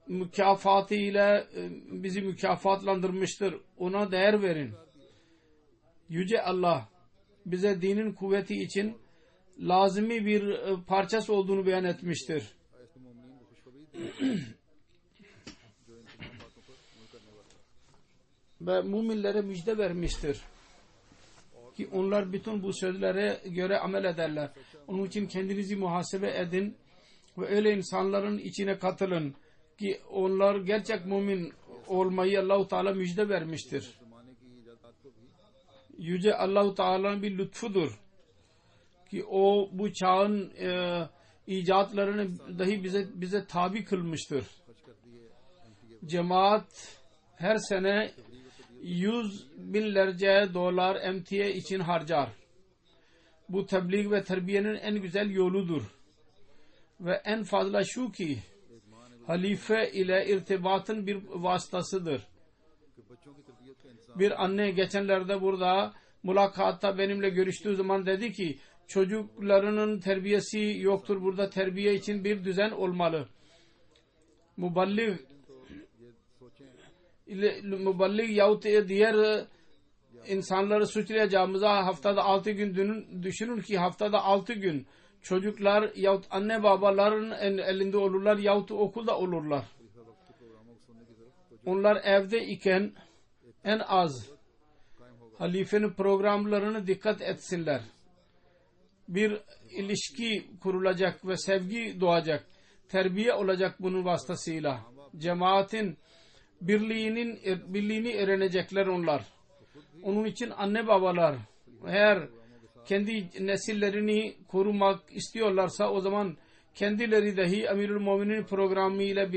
mükafatı ile bizi mükafatlandırmıştır. Ona değer verin. Yüce Allah bize dinin kuvveti için lazımi bir parçası olduğunu beyan etmiştir. Ve müminlere müjde vermiştir. Ki onlar bütün bu sözlere göre amel ederler. Onun için kendinizi muhasebe edin ve öyle insanların içine katılın ki onlar gerçek mümin olmayı Allah-u Teala müjde vermiştir. Yüce Allah-u Teala'nın bir lütfudur ki o bu çağın icatlarını dahi bize tabi kılmıştır. Cemaat her sene 100 binlerce dolar emtiye için harcar. Bu tebliğ ve terbiyenin en güzel yoludur. Ve en fazla şu ki halife ile irtibatın bir vasıtasıdır. Bir anne geçenlerde burada mülakatta benimle görüştüğü zaman dedi ki çocuklarının terbiyesi yoktur. Burada terbiye için bir düzen olmalı. Muballig yahut diğer insanları suçlayacağımıza haftada 6 gün düşünün ki haftada 6 gün çocuklar yahut anne babaların elinde olurlar yahut okulda olurlar. Onlar evde iken en az halifenin programlarını dikkat etsinler. Bir ilişki kurulacak ve sevgi doğacak. Terbiye olacak bunun vasıtasıyla. Cemaatin birliğini öğrenecekler onlar. Onun için anne babalar eğer kendi nesillerini korumak istiyorlarsa o zaman kendileri dahi Amirül Müminin programı ile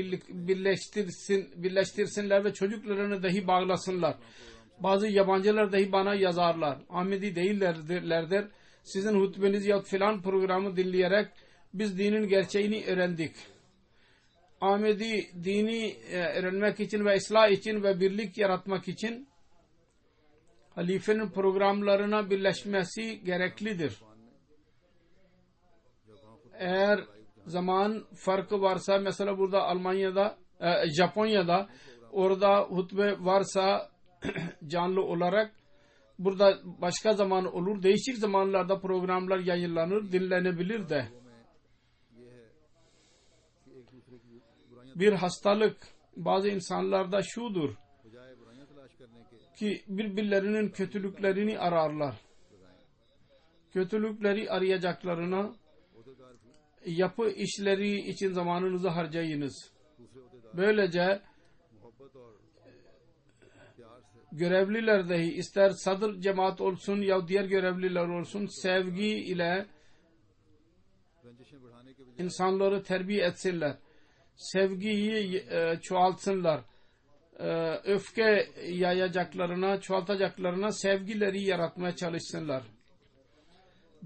birleştirsinler ve çocuklarını dahi bağlasınlar. Bazı yabancılar dahi bana yazarlar. Ahmedi değillerdir. Sizin hutbeniz ya filan programı dinleyerek biz dinin gerçeğini öğrendik. Ahmedi dini öğrenmek için ve ıslah için ve birlik yaratmak için halifenin programlarına birleşmesi gereklidir. Eğer zaman farkı varsa, mesela burada Almanya'da, Japonya'da orada hutbe varsa canlı olarak, burada başka zaman olur. Değişik zamanlarda programlar yayınlanır, dinlenebilir de. Bir hastalık bazı insanlarda şudur ki birbirlerinin kötülüklerini ararlar. Kötülükleri arayacaklarına yapı işleri için zamanınızı harcayınız. Böylece görevliler dahi, ister sadır cemaat olsun ya diğer görevliler olsun, sevgi ile insanları terbiye etsinler. Sevgiyi çoğaltsınlar. Öfke yayacaklarına, çoğaltacaklarına sevgileri yaratmaya çalışsınlar.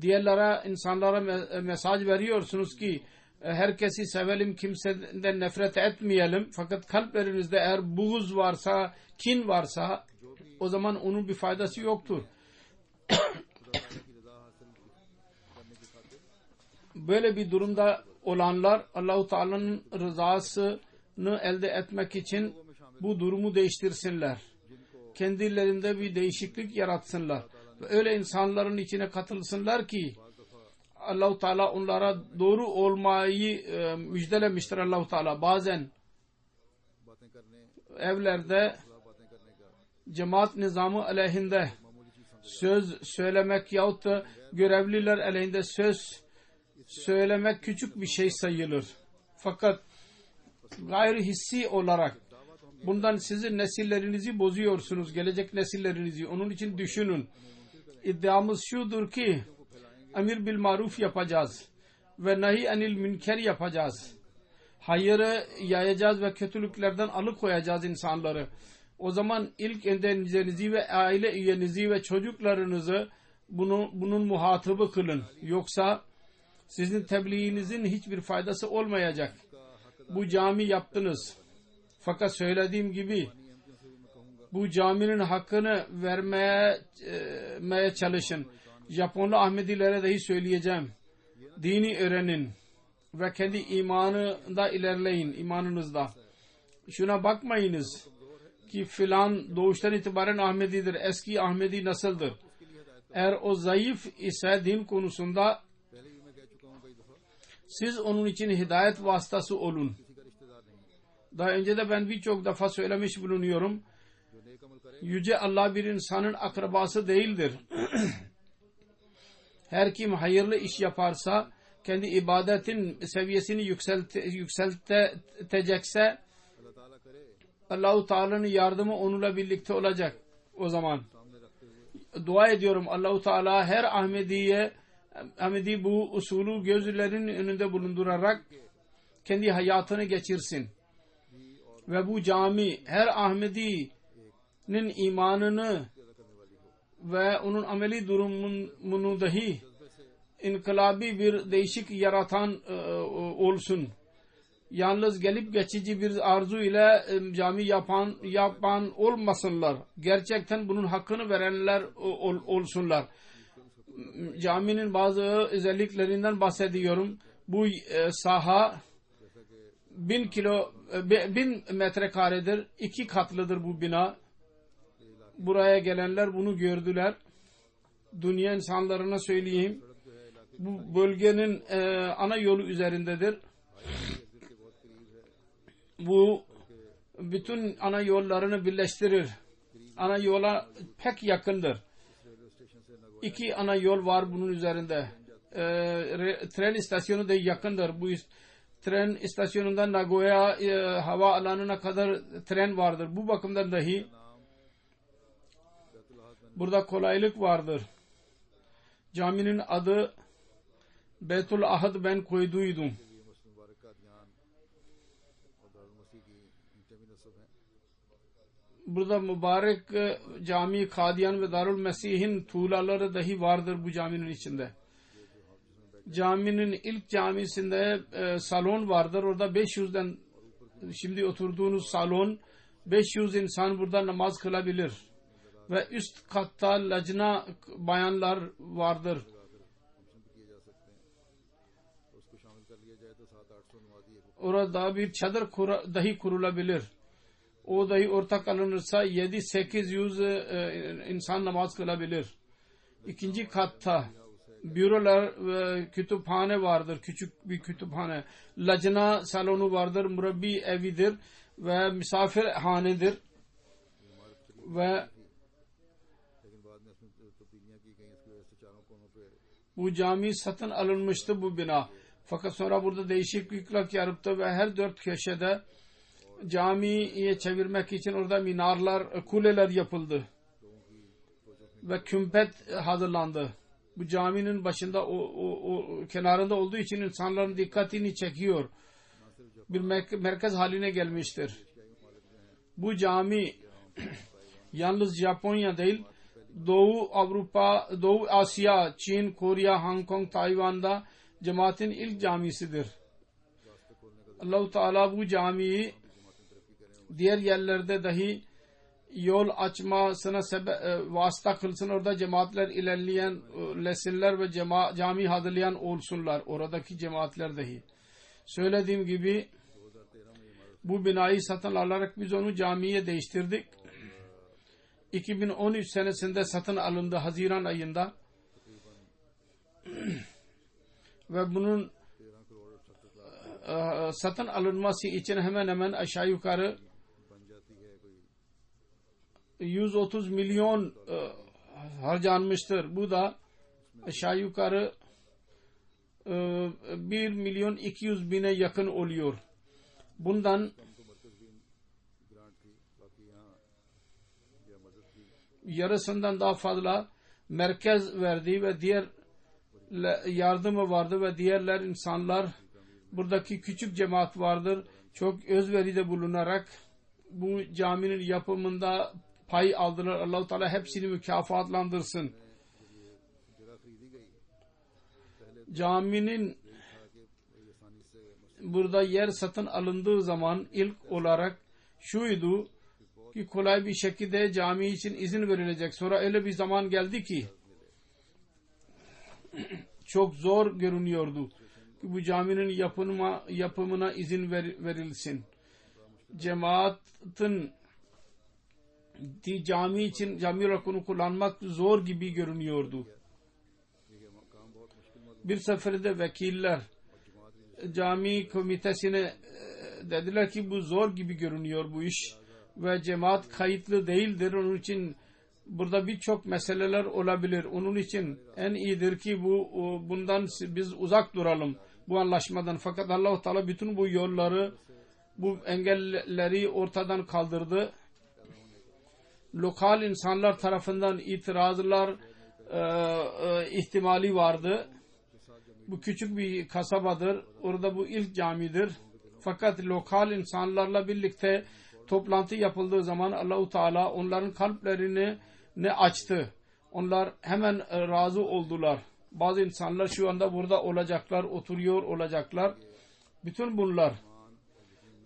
Diğerlere, insanlara mesaj veriyorsunuz ki herkesi sevelim, kimseden nefret etmeyelim. Fakat kalplerinizde eğer buğuz varsa, kin varsa, o zaman onun bir faydası yoktur. Böyle bir durumda olanlar Allah-u Teala'nın rızasını elde etmek için bu durumu değiştirsinler. Kendilerinde bir değişiklik yaratsınlar. Ve öyle insanların içine katılsınlar ki Allah-u Teala onlara doğru olmayı müjdelemiştir Allah-u Teala. Bazen evlerde cemaat nizamı aleyhinde söz söylemek yahut da görevliler aleyhinde söz söylemek küçük bir şey sayılır. Fakat gayri hissi olarak bundan sizin nesillerinizi bozuyorsunuz, gelecek nesillerinizi. Onun için düşünün. İddiamız şudur ki emir bil maruf yapacağız ve nahi anil münker yapacağız. Hayırı yayacağız ve kötülüklerden alıkoyacağız insanları. O zaman ilk kendinizi ve aile üyenizi ve çocuklarınızı bunun muhatabı kılın. Yoksa sizin tebliğinizin hiçbir faydası olmayacak. Bu cami yaptınız. Fakat söylediğim gibi bu caminin hakkını vermeye çalışın. Japonlu Ahmedilere dahi söyleyeceğim. Dini öğrenin ve kendi imanında ilerleyin, imanınızda. Şuna bakmayınız ki filan doğuştan itibaren Ahmedidir. Eski Ahmedi nasıldır? Eğer o zayıf ise din konusunda siz onun için hidayet vasıtası olun. Daha önce de ben birçok defa söylemiş bulunuyorum. Yüce Allah bir insanın akrabası değildir. Her kim hayırlı iş yaparsa, kendi ibadetin seviyesini yükseltecekse Allah-u Teala'nın yardımı onunla birlikte olacak o zaman. Dua ediyorum Allah-u Teala her Ahmedi bu usulü gözlerinin önünde bulundurarak kendi hayatını geçirsin. Ve bu cami her Ahmedi'nin imanını ve onun ameli durumunu dahi inkılabi bir değişik yaratan olsun. Yalnız gelip geçici bir arzu ile cami yapan olmasınlar. Gerçekten bunun hakkını verenler olsunlar. Caminin bazı özelliklerinden bahsediyorum. Bu saha 1000 metrekaredir. 2 katlıdır bu bina. Buraya gelenler bunu gördüler. Dünya insanlarına söyleyeyim. Bu bölgenin ana yolu üzerindedir. Bu bütün ana yollarını birleştirir. Ana yola pek yakındır. 2 ana yol var bunun üzerinde. Tren istasyonu da yakındır. Bu tren istasyonundan Nagoya hava alanına kadar tren vardır. Bu bakımdan dahi burada kolaylık vardır. Caminin adı Beytul Ahad ben koyduydum. Burada mübarek cami Kadiyan ve Darul Mesih'in tuğlaları dahi vardır bu caminin içinde. Caminin ilk camisinde salon vardır. Orada 500'den şimdi oturduğunuz salon 500 insan burada namaz kılabilir. Ve üst katta lacna bayanlar vardır. Orada bir çadır dahi kurulabilir. O dahi ortak alınırsa 7-800 insan namaz kılabilir. İkinci katta bürolar ve kütüphane vardır. Küçük bir kütüphane. Lacna salonu vardır. Murabbi evidir ve misafirhanedir. Ve bu cami satın alınmıştı, bu bina. Fakat sonra burada değişiklikler yaptı ve her 4 köşede camiye çevirmek için orada minarlar, kuleler yapıldı. Ve kümpet hazırlandı. Bu caminin başında o kenarında olduğu için insanların dikkatini çekiyor. Bir merkez haline gelmiştir. Bu cami yalnız Japonya değil, Doğu Avrupa, Doğu Asya, Çin, Kore, Hong Kong, Tayvan'da cemaatin ilk camisidir. Allah-u Teala bu camiyi diğer yerlerde dahi yol açmasına vasıta kılsın. Orada cemaatler ilerleyenler ve cami hazırlayan olsunlar. Oradaki cemaatler dahi. Söylediğim gibi bu binayı satın alarak biz onu camiye değiştirdik. 2013 senesinde satın alındı Haziran ayında. Ve bunun satın alınması için hemen hemen aşağı yukarı 130 milyon harcanmıştır. Bu da aşağı yukarı 1 milyon 200 bine yakın oluyor. Bundan yarısından daha fazla merkez verdi ve diğer yardımı vardı ve diğerler insanlar, buradaki küçük cemaat vardır. Çok özveride bulunarak bu caminin yapımında pay aldılar. Allah-u Teala hepsini mükafatlandırsın. Caminin burada yer satın alındığı zaman ilk olarak şuydu ki kolay bir şekilde cami için izin verilecek. Sonra öyle bir zaman geldi ki çok zor görünüyordu ki bu caminin yapımına izin verilsin. Cemaatin cami için cami rakunu kullanmak zor gibi görünüyordu. Bir seferde vekiller cami komitesine dediler ki bu zor gibi görünüyor bu iş ve cemaat kayıtlı değildir. Onun için burada birçok meseleler olabilir. Onun için en iyidir ki bundan biz uzak duralım, bu anlaşmadan. Fakat Allah-u Teala bütün bu yolları, bu engelleri ortadan kaldırdı. Lokal insanlar tarafından itirazlar ihtimali vardı. Bu küçük bir kasabadır. Orada bu ilk camidir. Fakat lokal insanlarla birlikte toplantı yapıldığı zaman Allah-u Teala onların kalplerini açtı. Onlar hemen razı oldular. Bazı insanlar şu anda burada olacaklar, oturuyor olacaklar. Bütün bunlar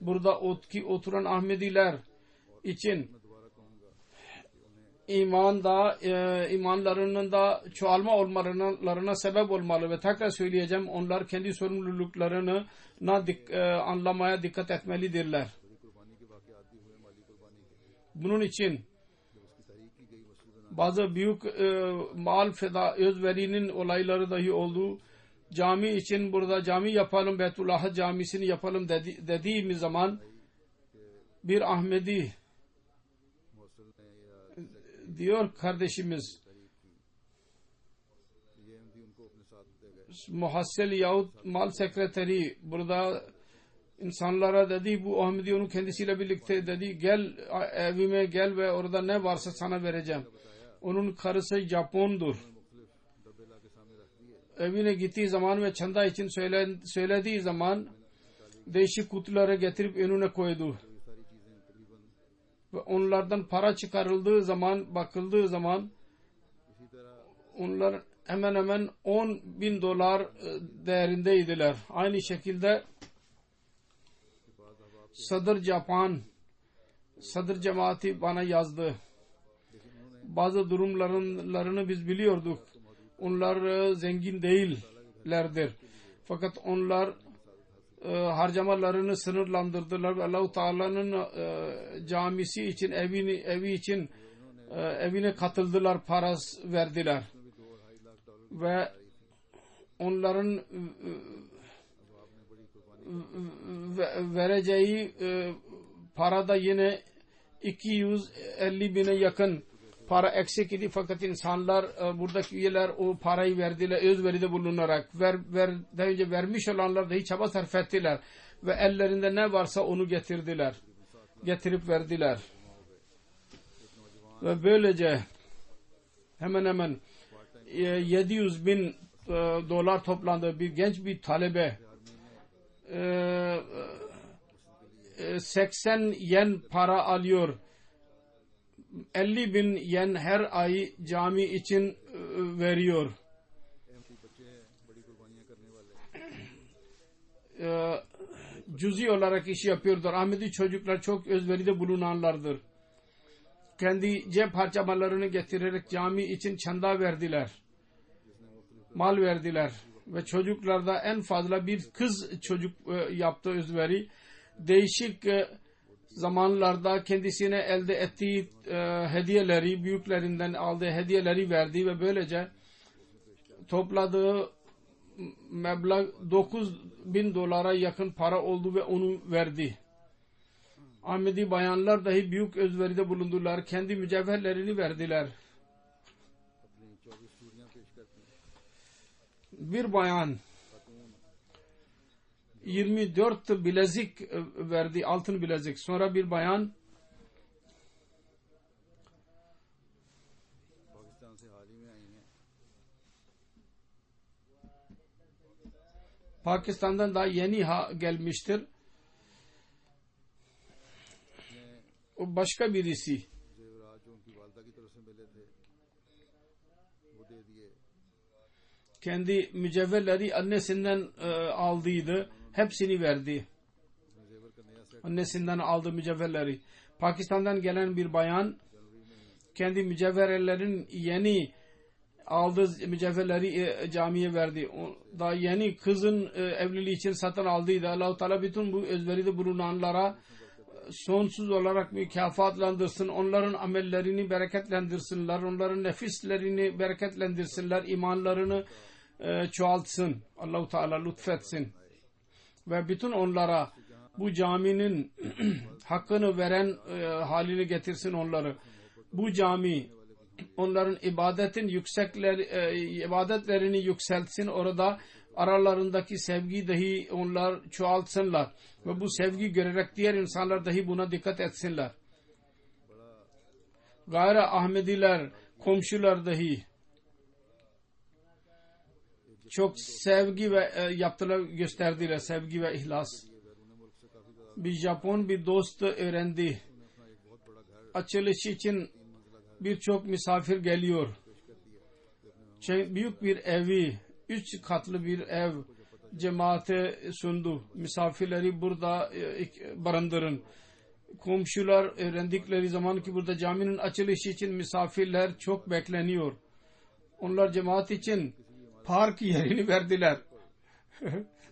burada oturan Ahmediler için imanlarının da çoğalma olmalarına sebep olmalı ve tekrar söyleyeceğim, onlar kendi sorumluluklarını anlamaya dikkat etmelidirler. Bunun için bazı büyük mal feda özverinin olayları dahi oldu. Cami için burada cami yapalım, Beytullah camisini yapalım dediğimiz zaman bir Ahmedi diyor kardeşimiz muhassel yahut mal sekreteri burada insanlara dedi, bu Ahmedi onu kendisiyle birlikte dedi, gel evime gel ve orada ne varsa sana vereceğim. Onun karısı Japondur. Evine gittiği zaman ve çanda için söylediği zaman değişik kutuları getirip önüne koydu. Ve onlardan para çıkarıldığı zaman, bakıldığı zaman onlar hemen hemen $10,000 değerindeydiler. Aynı şekilde Sadr Japan, Sadr Cemaati bana yazdı. Bazı durumlarını biz biliyorduk. Onlar zengin değillerdir. Fakat onlar harcamalarını sınırlandırdılar ve Allah-u Teala'nın camisi için, evi için evine katıldılar, parası verdiler. Ve onların vereceği parada yine 250 bine yakın para eksik idi, fakat insanlar, buradaki üyeler o parayı verdiler özveride bulunarak. Daha önce vermiş olanlar da hiç çaba sarf ettiler ve ellerinde ne varsa onu getirip verdiler. Ve böylece hemen hemen 700 bin dolar toplandı. Bir genç bir talebe 80 yen para alıyor. 50 bin yen her ay cami için veriyor. Cüzi olarak iş yapıyordur. Ahmedi çocuklar çok özveride bulunanlardır. Kendi cep harcamalarını getirerek cami için çanda verdiler. Mal verdiler. Ve çocuklarda en fazla bir kız çocuk yaptı özveri. Değişik zamanlarda kendisine elde ettiği hediyeleri, büyüklerinden aldığı hediyeleri verdi ve böylece topladığı meblağ 9.000 dolara yakın para oldu ve onu verdi. Ahmedi bayanlar dahi büyük özveride bulundular. Kendi mücevherlerini verdiler. Bir bayan 24 bilezik verdi, altın bilezik. Sonra bir bayan Pakistan'dan daha yeni gelmiştir. O başka birisi. Kendi mücevherleri annesinden aldıydı. Hepsini verdi. Annesinden aldı mücevherleri. Pakistan'dan gelen bir bayan kendi mücevherlerin yeni aldığı mücevherleri camiye verdi. Daha yeni kızın evliliği için satın aldıydı. Allah-u Teala bütün bu özveride bulunanlara sonsuz olarak mükafatlandırsın. Onların amellerini bereketlendirsinler. Onların nefislerini bereketlendirsinler. İmanlarını çoğaltsın. Allah-u Teala lütfetsin. Ve bütün onlara bu caminin hakkını veren haline getirsin onları. Bu cami onların ibadetlerini yükseltsin. Orada aralarındaki sevgi dahi onlar çoğaltsınlar. Ve bu sevgi görerek diğer insanlar dahi buna dikkat etsinler. Gayri Ahmediler, komşular dahi çok sevgi ve gösterdiler, sevgi ve ihlas. Bir Japon bir dost öğrendi. Açılış için birçok misafir geliyor. Büyük bir evi, 3 katlı bir ev cemaate sundu. Misafirleri burada barındırın. Komşular öğrendikleri zaman ki burada caminin açılışı için misafirler çok bekleniyor. Onlar cemaat için park yerini verdiler.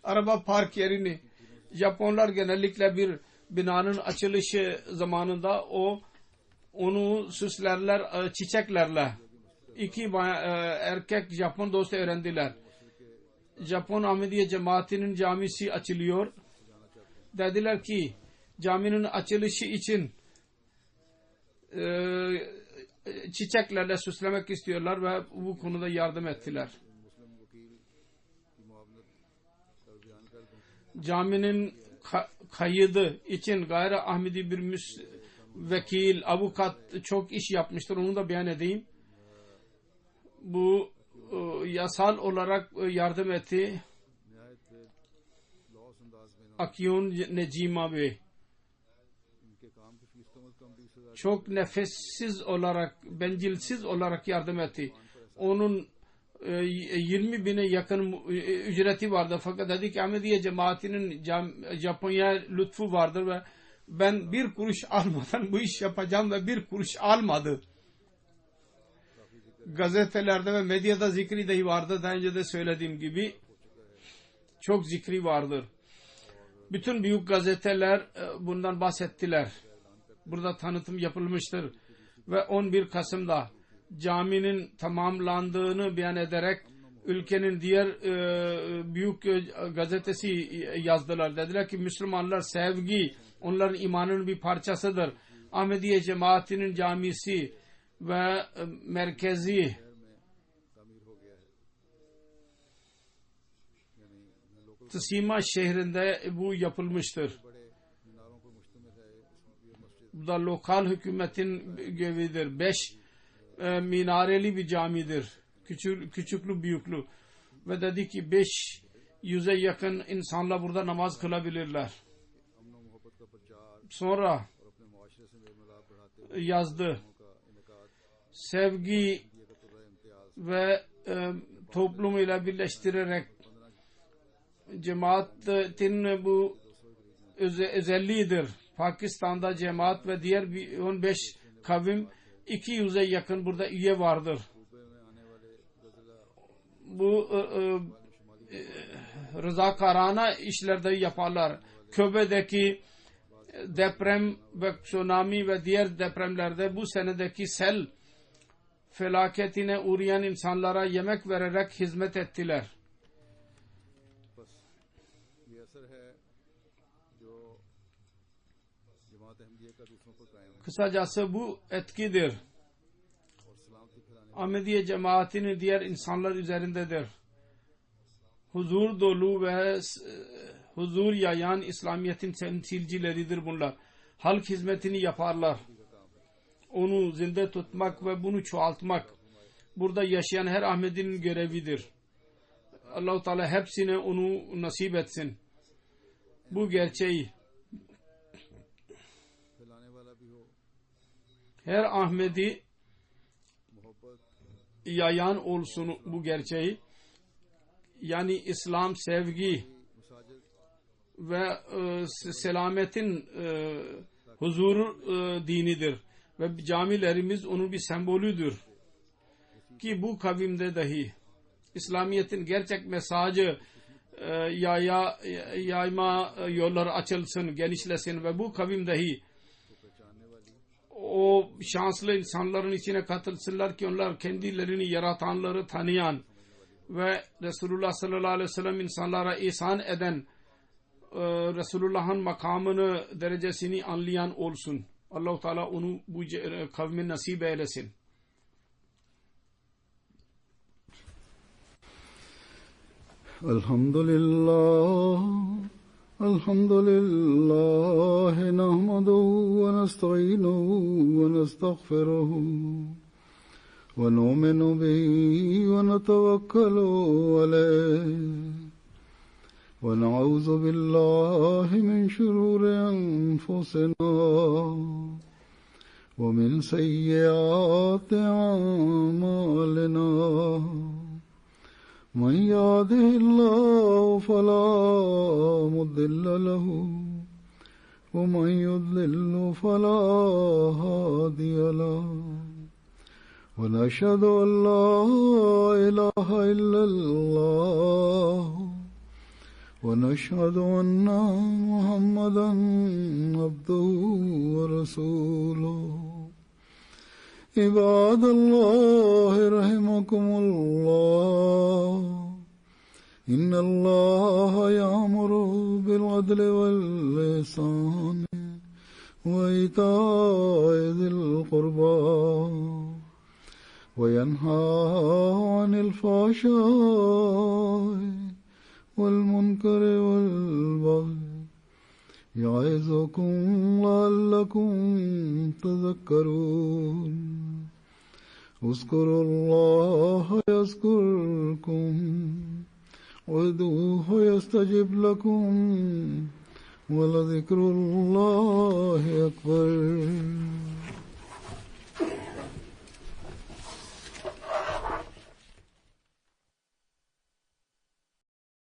Araba park yerini. Japonlar genellikle bir binanın açılışı zamanında onu süslerler çiçeklerle. 2 erkek Japon dostu öğrendiler. Japon Ahmediye cemaatinin camisi açılıyor. Dediler ki caminin açılışı için çiçeklerle süslemek istiyorlar ve bu konuda yardım ettiler. Caminin kaydı için gayri Ahmedi bir vekil, avukat çok iş yapmıştır. Onu da beyan edeyim. Bu yasal olarak yardım etti. Akyon Necima Bey çok nefessiz olarak, bencilsiz olarak yardım etti. Onun 20.000'e yakın ücreti vardı. Fakat dedi ki Ahmediye cemaatinin Japonya lütfu vardır ve ben bir kuruş almadan bu iş yapacağım ve bir kuruş almadı. Gazetelerde ve medyada zikri dahi vardı. Daha önce de söylediğim gibi çok zikri vardır. Bütün büyük gazeteler bundan bahsettiler. Burada tanıtım yapılmıştır. Ve 11 Kasım'da caminin tamamlandığını beyan ederek ülkenin diğer büyük gazetesi yazdılar. Dediler ki Müslümanlar sevgi onların imanının bir parçasıdır. Ahmediye cemaatinin camisi ve merkezi Tsima şehrinde bu yapılmıştır. Bu da lokal hükümetin görevidir. 5 minareli bir camidir. Küçüklü büyüklü. Ve dedi ki 500'e yakın insanla burada namaz kılabilirler. Sonra yazdı. Sevgi ve toplumuyla birleştirerek cemaatin bu özelliğidir. Pakistan'da cemaat ve diğer 15 kavim 200'e yakın burada üye vardır. Bu rızakarana işlerde yaparlar. Köbe'deki deprem ve tsunami ve diğer depremlerde bu senedeki sel felaketine uğrayan insanlara yemek vererek hizmet ettiler. Kısacası bu etkidir. Ahmediye cemaatinin diğer insanlar üzerindedir. Huzur dolu ve huzur yayan İslamiyet'in temsilcileridir bunlar. Halk hizmetini yaparlar. Onu zinde tutmak ve bunu çoğaltmak burada yaşayan her Ahmedi'nin görevidir. Allah-u Teala hepsine onu nasip etsin. Bu gerçeği her Ahmedi yayan olsun bu gerçeği. Yani İslam sevgi ve selametin huzur dinidir. Ve camilerimiz onun bir sembolüdür. Ki bu kavimde dahi İslamiyet'in gerçek mesajı yayma yolları açılsın, genişlesin ve bu kavim dahi o şanslı insanların içine katılsınlar ki onlar kendilerini yaratanları tanıyan ve Resulullah sallallahu aleyhi ve sellem insanlara ihsan eden Resulullah'ın makamını, derecesini anlayan olsun. Allah-u Teala onu bu kavmin nasip eylesin. Elhamdülillah nahmaduhu ve nesta'inuhu ve nestağfiruhu ve nu'minu bihi ve netevekkalu aleyh ve na'udzu billahi min şururi enfusina ve min seyyiati a'malina. من يهده الله فلا مضل له ومن يضلل فلا هادي له ونشهد أن لا إله إلا الله ونشهد أن محمدا عبده ورسوله. عباد الله رحمكم الله إن الله يأمر بالعدل والإحسان وإيتاء ذي القربى وينهى عن الفحشاء والمنكر والبغي يعظكم لعلكم تذكرون. اذكروا الله يذكركم وادعوه يستجب لكم ولذكر الله أكبر.